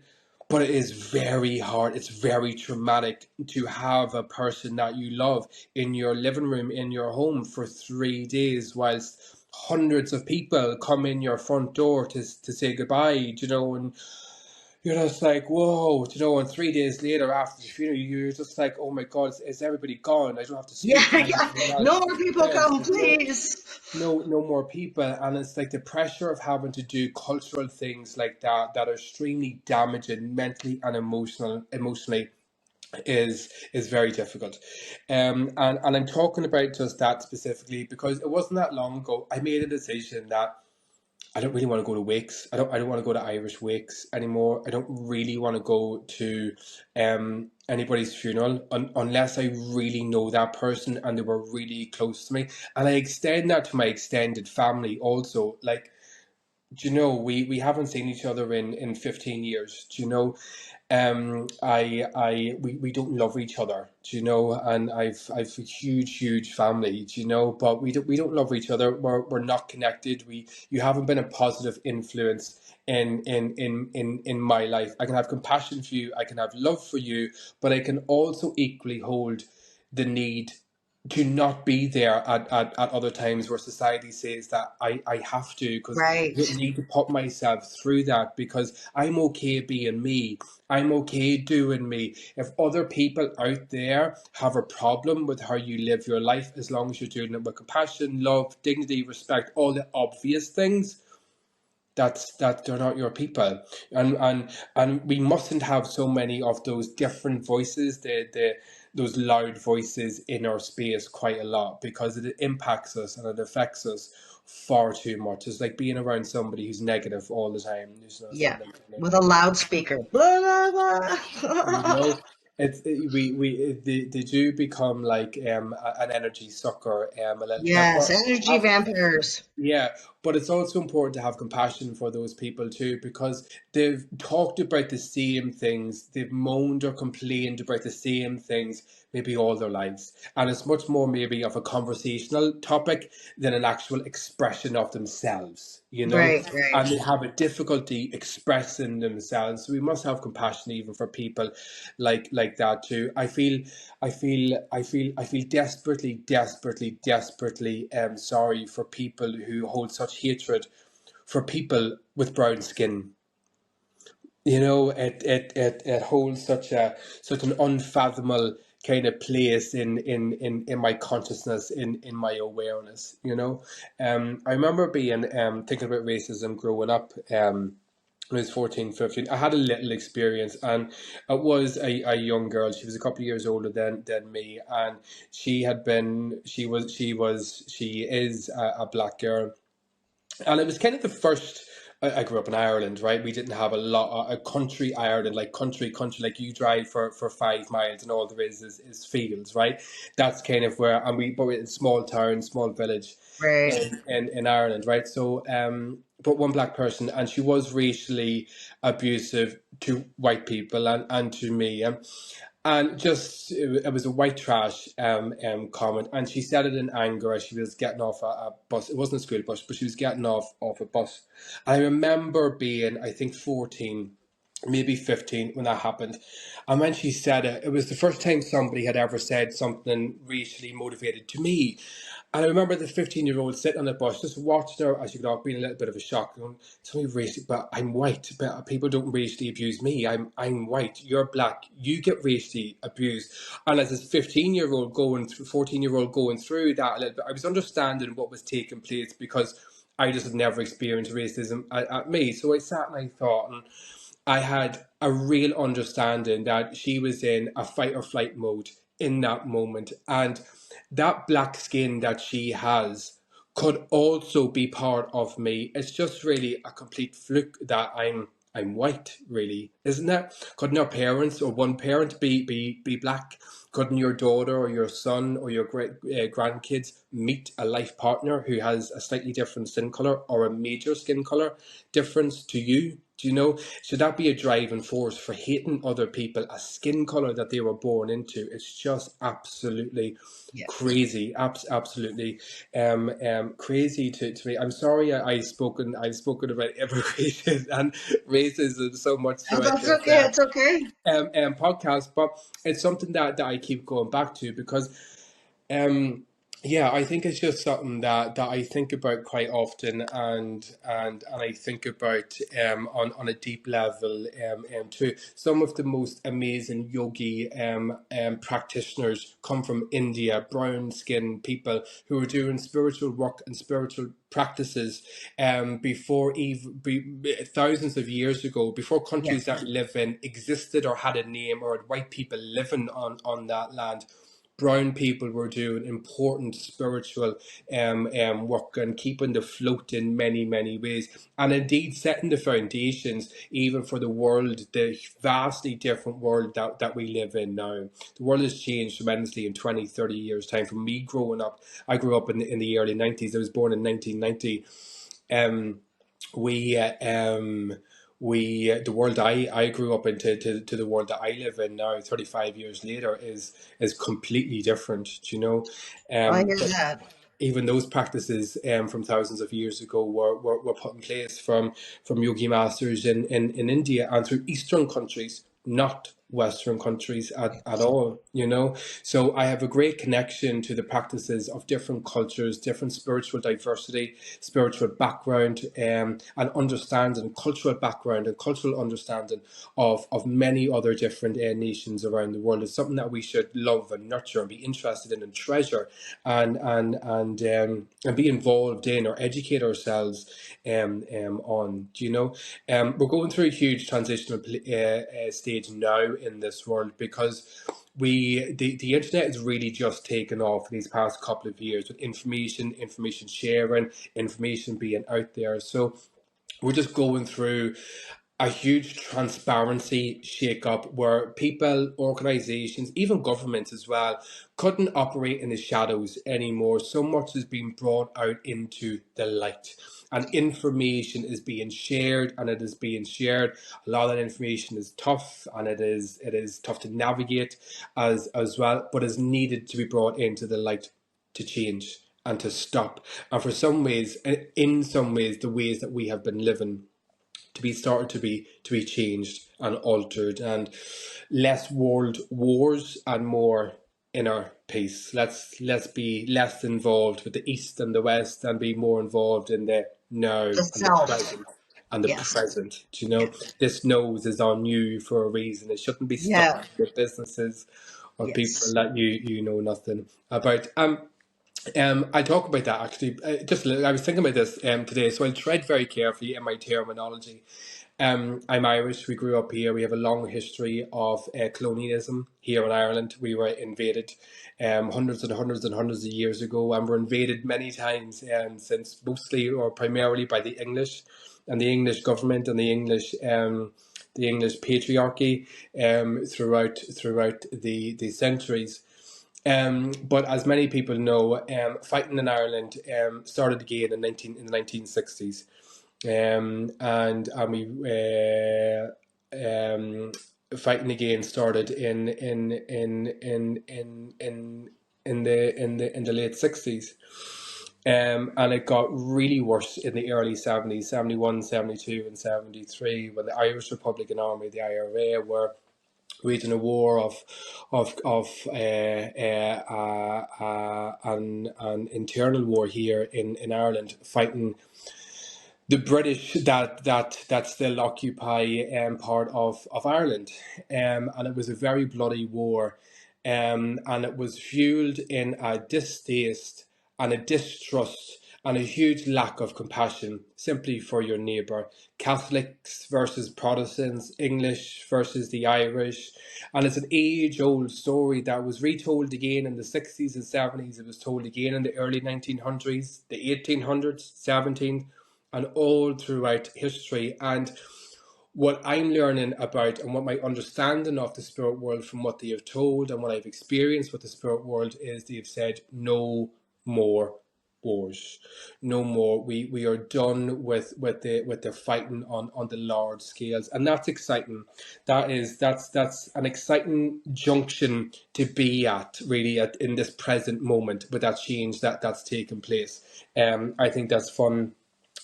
But it is very hard. It's very traumatic to have a person that you love in your living room, in your home for 3 days, whilst hundreds of people come in your front door to say goodbye, and you're just like, whoa, and 3 days later after the funeral, you're just like, oh my God, is everybody gone? I don't have to Yeah, speak to yeah. anybody else. No more people come, please. No more people. And it's like the pressure of having to do cultural things like that are extremely damaging mentally and emotionally, is very difficult. And I'm talking about just that specifically because it wasn't that long ago I made a decision that I don't really want to go to wakes. I don't want to go to Irish wakes anymore. I don't really want to go to anybody's funeral unless I really know that person and they were really close to me. And I extend that to my extended family also. Like, we haven't seen each other in 15 years. We don't love each other, and I've a huge family, but we don't love each other. We're not connected. You haven't been a positive influence in my life. I can have compassion for you, I can have love for you, but I can also equally hold the need to not be there at other times where society says that I have to, because I Right. don't need to put myself through that, because I'm okay being me. I'm okay doing me. If other people out there have a problem with how you live your life, as long as you're doing it with compassion, love, dignity, respect, all the obvious things, that they're not your people. And we mustn't have so many of those different voices, those loud voices in our space quite a lot, because it impacts us and it affects us far too much. It's like being around somebody who's negative all the time. Yeah. With a loudspeaker. Blah, blah, you blah. know it's they do become like an energy sucker, a little bit, Yes, but energy vampires. yeah, but it's also important to have compassion for those people too, because they've talked about the same things, they've moaned or complained about the same things maybe all their lives. And it's much more maybe of a conversational topic than an actual expression of themselves. Right, right. And they have a difficulty expressing themselves. So we must have compassion even for people like that too. I feel desperately, desperately, desperately sorry for people who hold such hatred for people with brown skin. It holds such an unfathomable kind of place in my consciousness, in my awareness. I remember being thinking about racism growing up. When I was 14, 15, I had a little experience, and it was a young girl. She was a couple of years older than me, and she is a black girl. And it was kind of the first I grew up in Ireland, right? We didn't have a lot, a country Ireland, like country, like you drive for 5 miles and all there is fields, right? That's kind of where, and but we're in a small town, small village Right. in Ireland, right? So, but one black person, and she was racially abusive to white people and to me. And just it was a white trash comment, and she said it in anger as she was getting off a bus. It wasn't a school bus, but she was getting off a bus. And I remember being, I think, 14, maybe 15 when that happened. And when she said it, it was the first time somebody had ever said something racially motivated to me. And I remember the 15-year-old sitting on the bus, just watching her as she got off, being a little bit of a shock. Going, it's only racially, but I'm white. But people don't racially abuse me. I'm white. You're black. You get racially abused. And as this 15-year-old going through, 14-year-old going through that a little bit, I was understanding what was taking place because I just had never experienced racism at me. So I sat and I thought, and I had a real understanding that she was in a fight or flight mode in that moment. And that black skin that she has could also be part of me. It's just really a complete fluke that I'm white, really, isn't it? Couldn't our parents or one parent be black? Couldn't your daughter or your son or your great grandkids meet a life partner who has a slightly different skin color or a major skin color difference to you? Do you know? Should that be a driving force for hating other people, a skin color that they were born into? It's just absolutely Yes. crazy, absolutely crazy to me. I'm sorry I've spoken about immigration and racism so much Oh, throughout that's this okay. It's okay. podcast, but it's something that I keep going back to because um, yeah, I think it's just something that I think about quite often, and I think about on a deep level too. Some of the most amazing yogi practitioners come from India, brown skinned people who are doing spiritual work and spiritual practices before thousands of years ago, before countries Yes. that we live in existed or had a name or had white people living on that land. Brown people were doing important spiritual work and keeping the float in many ways, and indeed setting the foundations even for the world, the vastly different world that we live in now. The world has changed tremendously in 20, 30 years time. From me growing up, I grew up in the early 90s. I was born in 1990. We the world I grew up into to the world that I live in now 35 years later is completely different, do you know? I hear But that. even those practices from thousands of years ago were put in place from yogi masters in India and through Eastern countries, not Western countries at all, you know. So I have a great connection to the practices of different cultures, different spiritual diversity, spiritual background, and understanding, cultural background and cultural understanding of many other different nations around the world. Is something that we should love and nurture and be interested in and treasure and be involved in or educate ourselves on. Do you know? We're going through a huge transitional stage now in this world because the internet has really just taken off in these past couple of years with information sharing, information being out there. So we're just going through a huge transparency shake-up where people, organizations, even governments as well, couldn't operate in the shadows anymore. So much is being brought out into the light. And information is being shared, and it is being shared. A lot of that information is tough, and it is tough to navigate as well, but is needed to be brought into the light to change and to stop. And for some ways, in some ways, the ways that we have been living to be started to be changed and altered, and less world wars and more inner peace. Let's be less involved with the East and the West and be more involved in the now The and the self. present and the Yes. present. Do you know, Yes. this nose is on you for a reason. It shouldn't be Yeah. stuck with businesses or people Yes. that you know nothing about. I talk about that actually. I was thinking about this today, so I'll tread very carefully in my terminology. I'm Irish. We grew up here. We have a long history of colonialism here in Ireland. We were invaded hundreds and hundreds and hundreds of years ago, and were invaded many times since, mostly or primarily by the English. and the English government and the English patriarchy throughout the centuries. But as many people know, fighting in Ireland started again in the 1960s, and fighting again started in the late 60s. And it got really worse in the early 70s, 71, 72, and 73, when the Irish Republican Army, the IRA, were waging a war an internal war here in Ireland, fighting the British that still occupy part of Ireland, and it was a very bloody war, and it was fueled in a distaste and a distrust and a huge lack of compassion simply for your neighbour. Catholics versus Protestants, English versus the Irish, and it's an age-old story that was retold again in the 60s and 70s. It was told again in the early 1900s, the 1800s, 17th, and all throughout history. And what I'm learning about and what my understanding of the spirit world from what they have told and what I've experienced with the spirit world is they've said no more wars, no more. We are done with the fighting on the large scales, and that's exciting. That's an exciting junction to be at, really, in this present moment with that change that's taken place. I think that's fun.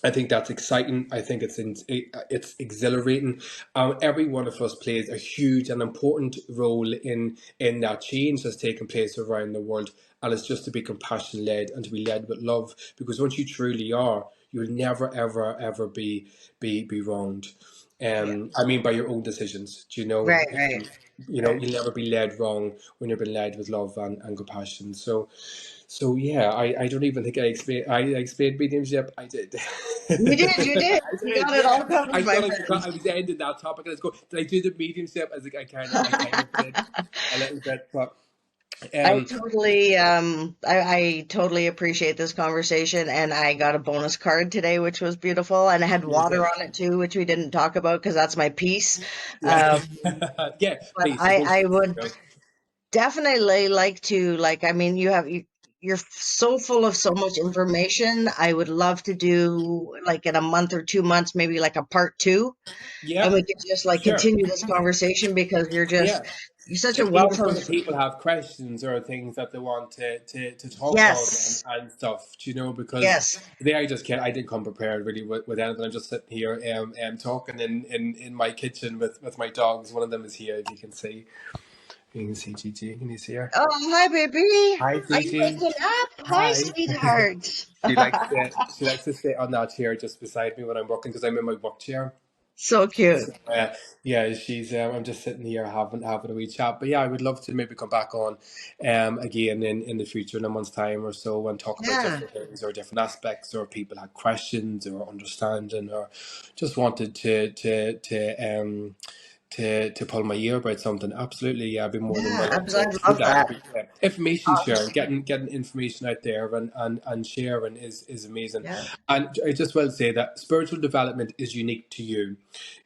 I think that's exciting. I think it's exhilarating. Every one of us plays a huge and important role in that change that's taken place around the world, and it's just to be compassion led and to be led with love. Because once you truly are, you'll never ever be wronged. I mean, by your own decisions. Do you know? Right. You'll never be led wrong when you're being led with love and compassion. So yeah, I don't even think I explained mediumship. I did. You did. I You did, got it yeah. all covered, I my thought friend. I was ending that topic and I was going, did I do the mediumship? I was like, I kind of did a little bit, but um I totally appreciate this conversation, and I got a bonus card today, which was beautiful, and it had water on it too, which we didn't talk about because that's my piece. yeah. Um, Yeah, but please, the most, I would definitely like to, like, I mean, you're so full of so much information. I would love to do, like, in a month or 2 months, maybe like a part two, and yeah, we could just like sure. continue this conversation because Yeah. you're such a Even wealth for of. the people have questions or things that they want to talk about Yes, and stuff, because yes. today I didn't come prepared really with anything. I'm just sitting here talking in my kitchen with my dogs. One of them is here, if you can see. You can see Gigi. Can you see her? Oh, hi, baby. Hi, Are you Gigi. waking up? Hi, Hi. sweetheart. She likes to sit on that chair just beside me when I'm working because I'm in my work chair. So cute. So, yeah, she's. I'm just sitting here having a wee chat. But yeah, I would love to maybe come back on, again in the future in a month's time or so and talk about Yeah. different things or different aspects, or people had questions or understanding or just wanted to pull my ear about something. Absolutely, yeah, I'd be more than Yeah, willing to I do love that. that. Information Uh, sharing, getting information out there and sharing is amazing. yeah. And I just will say that spiritual development is unique to you.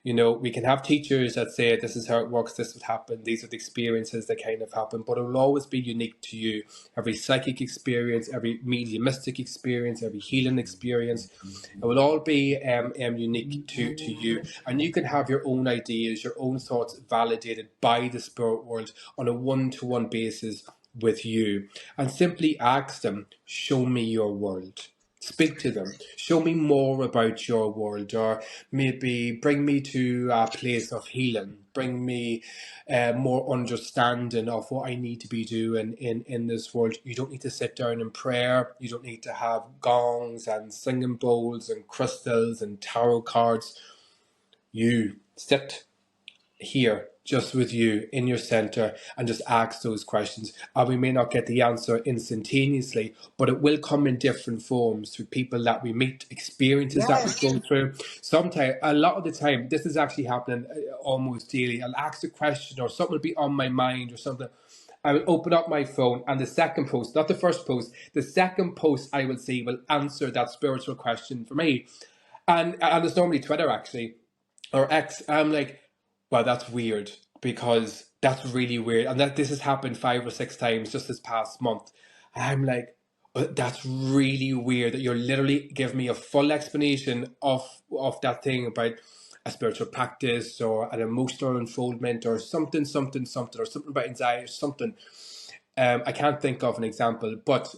We can have teachers that say this is how it works, this would happen, these are the experiences that kind of happen, but it will always be unique to you. Every psychic experience, every mediumistic experience, every healing experience, it will all be unique to you. And you can have your own ideas, your own thoughts validated by the spirit world on a one-to-one basis with you. And simply ask them, show me your world. Speak to them. Show me more about your world, or maybe bring me to a place of healing. Bring me more understanding of what I need to be doing in this world. You don't need to sit down in prayer. You don't need to have gongs and singing bowls and crystals and tarot cards. You sit here just with you in your center and just ask those questions, and we may not get the answer instantaneously, but it will come in different forms through people that we meet, experiences that we Yes. go through. Sometimes, a lot of the time, this is actually happening almost daily. I'll ask a question or something will be on my mind or something. I will open up my phone, and the second post, not the first post, the second post I will see will answer that spiritual question for me. And it's normally Twitter actually or X. I'm like, well, that's weird because that's really weird, and that this has happened 5 or 6 times just this past month. And I'm like, that's really weird that you're literally giving me a full explanation of that thing about a spiritual practice or an emotional unfoldment or something or something about anxiety or something. I can't think of an example, but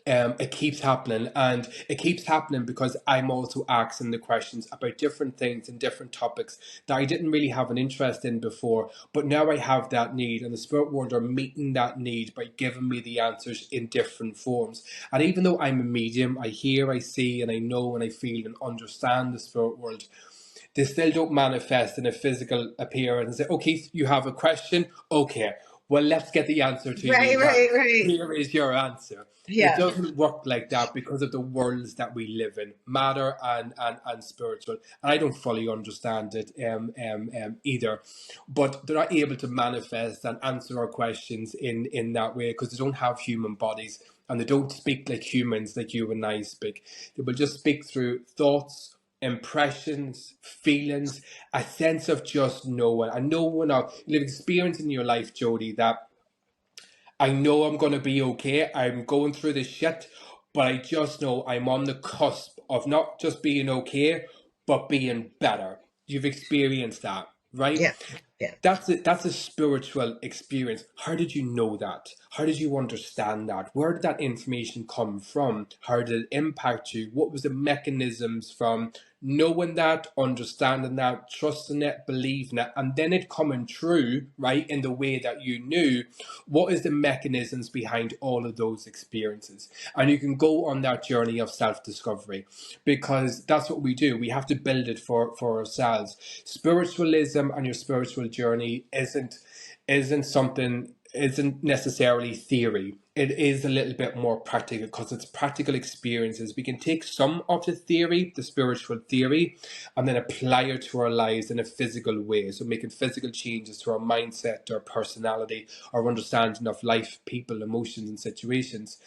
it keeps happening, and it keeps happening because I'm also asking the questions about different things and different topics that I didn't really have an interest in before, but now I have that need, and the spirit world are meeting that need by giving me the answers in different forms. And even though I'm a medium, I hear, I see, and I know, and I feel and understand the spirit world, they still don't manifest in a physical appearance and say, okay, you have a question, okay, well, let's get the answer to Right, you now. right. Here is your answer. It Yeah, doesn't work like that because of the worlds that we live in, matter and spiritual. And I don't fully understand it either. But they're not able to manifest and answer our questions in that way because they don't have human bodies and they don't speak like humans like you and I speak. They will just speak through thoughts, impressions, feelings, a sense of just knowing. I know when you've experienced in your life, Jody, that I know I'm going to be okay. I'm going through this shit, but I just know I'm on the cusp of not just being okay, but being better. You've experienced that, right? yeah, yeah. That's a spiritual experience. How did you know that? How did you understand that? Where did that information come from? How did it impact you? What was the mechanisms from knowing that, understanding that, trusting it, believing it, and then it coming true, right, in the way that you knew? What is the mechanisms behind all of those experiences? And you can go on that journey of self-discovery because that's what we do. We have to build it for ourselves. Spiritualism and your spiritual journey isn't necessarily theory. It is a little bit more practical because it's practical experiences. We can take some of the theory, the spiritual theory, and then apply it to our lives in a physical way. So making physical changes to our mindset, our personality, our understanding of life, people, emotions, and situations,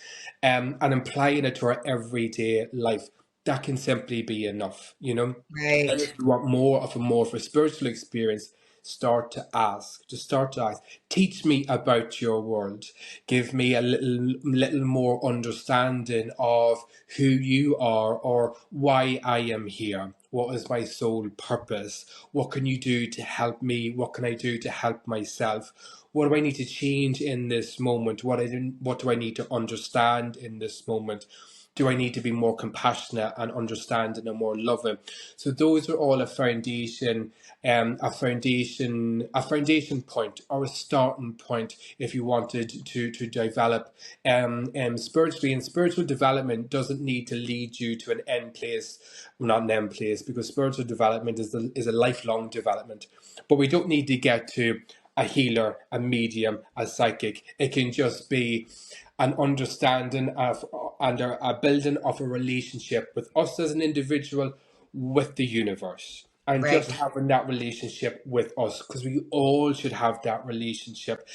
and applying it to our everyday life. That can simply be enough, you know. And Right. if you want more of a spiritual experience, start to ask. Just start to ask. Teach me about your world. Give me a little more understanding of who you are or why I am here. What is my sole purpose? What can you do to help me? What can I do to help myself? What do I need to change in this moment? What do I need to understand in this moment? Do I need to be more compassionate and understanding and more loving? So those are all a foundation point or a starting point if you wanted to develop spiritually. And spiritual development doesn't need to lead you to an end place, well, not an end place, because spiritual development is a lifelong development. But we don't need to get to a healer, a medium, a psychic. It can just be an understanding of and a building of a relationship with us as an individual, with the universe, and just Right. having that relationship with us, because we all should have that relationship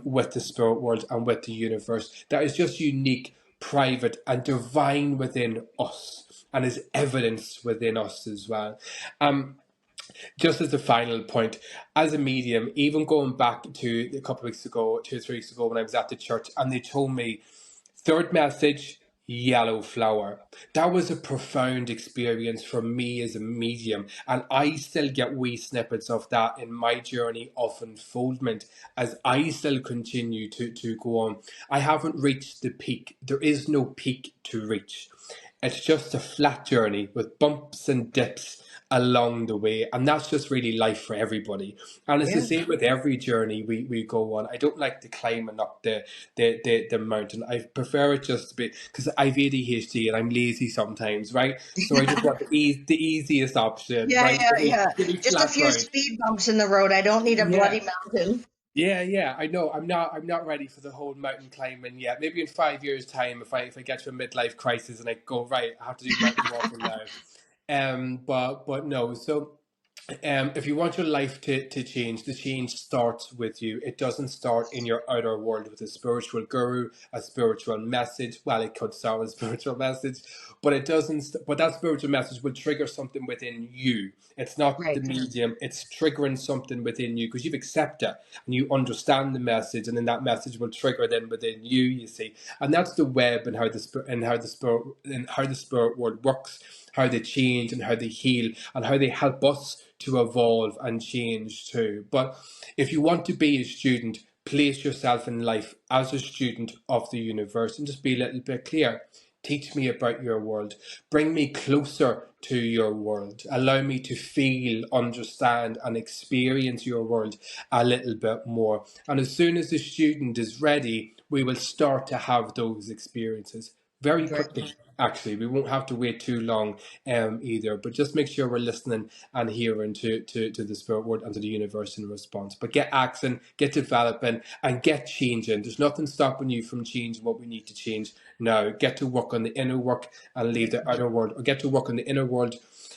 with the spirit world and with the universe that is just unique, private, and divine within us, and is evidence within us as well. Um, just as a final point, as a medium, even going back to a couple of weeks ago, 2 or 3 weeks ago, when I was at the church and they told me, third message, yellow flower. That was a profound experience for me as a medium, and I still get wee snippets of that in my journey of unfoldment as I still continue to go on. I haven't reached the peak. There is no peak to reach. It's just a flat journey with bumps and dips along the way, and that's just really life for everybody. And it's the Yeah. same with every journey we go on. I don't like the climbing up the mountain. I prefer it just to be, because I've ADHD and I'm lazy sometimes, right? So I just want the easiest option, Yeah, right? yeah, yeah. Give me Just a flat few ground. speed bumps in the road. I don't need a Yeah. bloody mountain. Yeah, I know. I'm not ready for the whole mountain climbing yet. Maybe in 5 years' time, if I get to a midlife crisis and I go, right, I have to do mountain walking now. But no. So if you want your life to change, the change starts with you. It doesn't start in your outer world with a spiritual guru, a spiritual message. Well, it could start with a spiritual message, but it doesn't. But that spiritual message will trigger something within you. It's not the Right. medium. It's triggering something within you because you've accepted it and you understand the message, and then that message will trigger then within you. You see, and that's the web and how the spirit world works, how they change and how they heal and how they help us to evolve and change too. But if you want to be a student, place yourself in life as a student of the universe and just be a little bit clear. Teach me about your world. Bring me closer to your world. Allow me to feel, understand, and experience your world a little bit more. And as soon as the student is ready, we will start to have those experiences very Right. quickly. Actually, we won't have to wait too long either. But just make sure we're listening and hearing to the spirit world and to the universe in response. But get acting, get developing, and get changing. There's nothing stopping you from changing what we need to change now. Get to work on the inner work and leave the outer world, or get to work on the inner world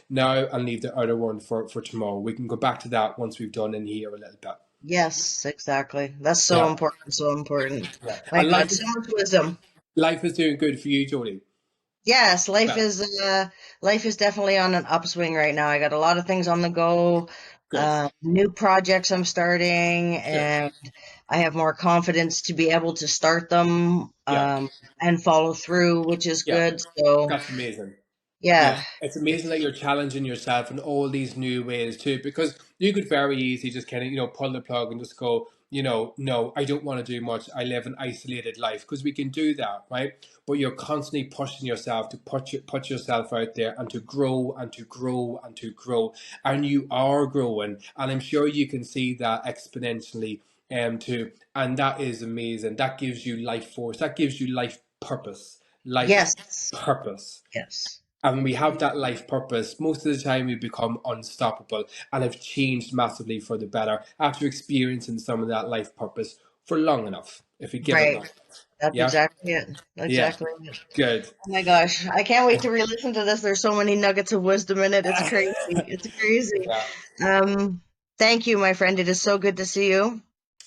now and leave the outer world for tomorrow. We can go back to that once we've done in here a little bit. Yes, exactly. That's so Yeah. important. So important. Yeah. My And God, so much wisdom. life is doing good for you, Jodie. Yes, life Yeah. is definitely on an upswing right now. I got a lot of things on the go, Good. new projects I'm starting, Good. and I have more confidence to be able to start them Yeah. and follow through, which is Yeah. good. So That's amazing. Yeah, yeah, it's amazing that you're challenging yourself in all these new ways too, because you could very easily just kind of, pull the plug and just go, no, I don't want to do much. I live an isolated life, because we can do that, right? But you're constantly pushing yourself to put yourself out there and to grow and to grow and to grow. And you are growing. And I'm sure you can see that exponentially too. And that is amazing. That gives you life force. That gives you life purpose. Life yes, purpose. yes, And when we have that life purpose, most of the time we become unstoppable and have changed massively for the better after experiencing some of that life purpose for long enough, if we give it right. long enough. That's Yeah? exactly it. Yeah. Exactly it. Good. Oh my gosh, I can't wait to re-listen to this. There's so many nuggets of wisdom in it. It's crazy. It's crazy. Yeah. Thank you, my friend. It is so good to see you.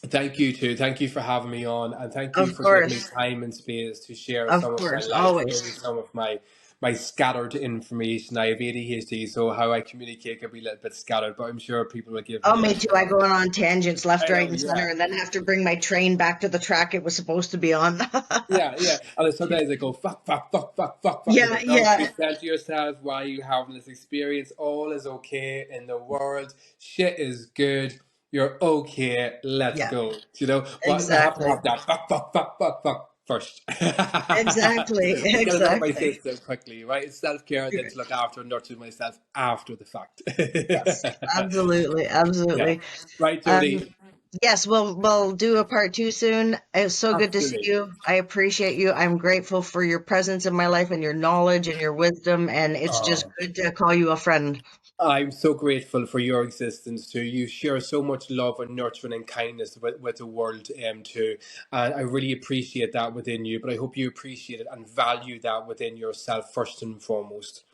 Thank you too. Thank you for having me on, and thank you Of for giving me course, time and space to share of some of my course, life, maybe always. some of my scattered information. I have ADHD, so how I communicate can be a little bit scattered, but I'm sure people will give Oh, me me too. I go on tangents left, I right, know, and yeah. center, and then have to bring my train back to the track it was supposed to be on. Yeah, yeah. And then sometimes I go, fuck, fuck, fuck, fuck, fuck, fuck. And Yeah, I go, no, yeah, keep that to yourself. Why are you having this experience? All is okay in the world. Shit is good. You're okay. Let's yeah, go. But I have to exactly. have that fuck first. Exactly, Just get it out of my exactly. system quickly, right? It's self-care, then to look after and nurture myself after the fact. Yes, absolutely, Yeah. absolutely. Right, Um, Jodie? yes, we'll do a part two soon. It's so good to see Absolutely. you. I appreciate you. I'm grateful for your presence in my life and your knowledge and your wisdom, and it's just Oh. good to call you a friend. I'm so grateful for your existence too. You share so much love and nurturing and kindness with the world too. And I really appreciate that within you, but I hope you appreciate it and value that within yourself first and foremost.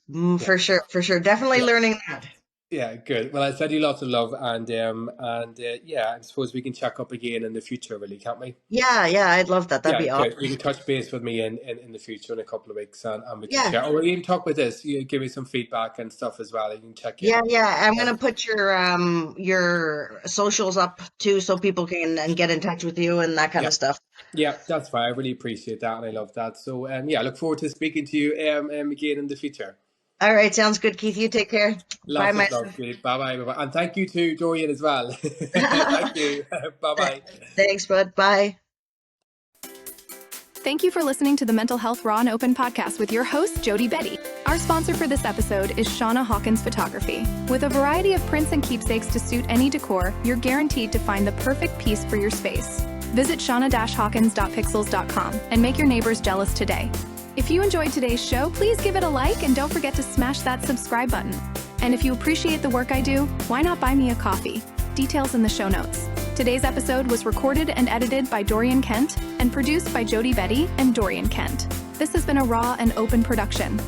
Yeah. For sure, for sure. Definitely Yeah. learning that. Yeah, good. Well, I send you lots of love and yeah, I suppose we can check up again in the future, really, can't we? Yeah, yeah, I'd love that. That'd Yeah, be good. You awesome. can touch base with me in the future in a couple of weeks and we can Yeah, share. Or we even talk with this. You give me some feedback and stuff as well. You can check yeah, in. yeah. I'm Um, gonna put your socials up too so people can and get in touch with you and that kind yeah. of stuff. Yeah, that's fine. I really appreciate that and I love that. So, yeah, I look forward to speaking to you again in the future. All right, sounds good, Keith. You take care. Bye, Lots my of love, sweetie. Bye bye. Bye bye. And thank you to Dorian as well. Thank you. Bye bye. Thanks, bud. Bye. Thank you for listening to the Mental Health Raw and Open podcast with your host, Jody Betty. Our sponsor for this episode is Shauna Hawkins Photography. With a variety of prints and keepsakes to suit any decor, you're guaranteed to find the perfect piece for your space. Visit shauna-hawkins.pixels.com and make your neighbors jealous today. If you enjoyed today's show, please give it a like and don't forget to smash that subscribe button. And if you appreciate the work I do, why not buy me a coffee? Details in the show notes. Today's episode was recorded and edited by Dorian Kent and produced by Jody Betty and Dorian Kent. This has been a Raw and Open production.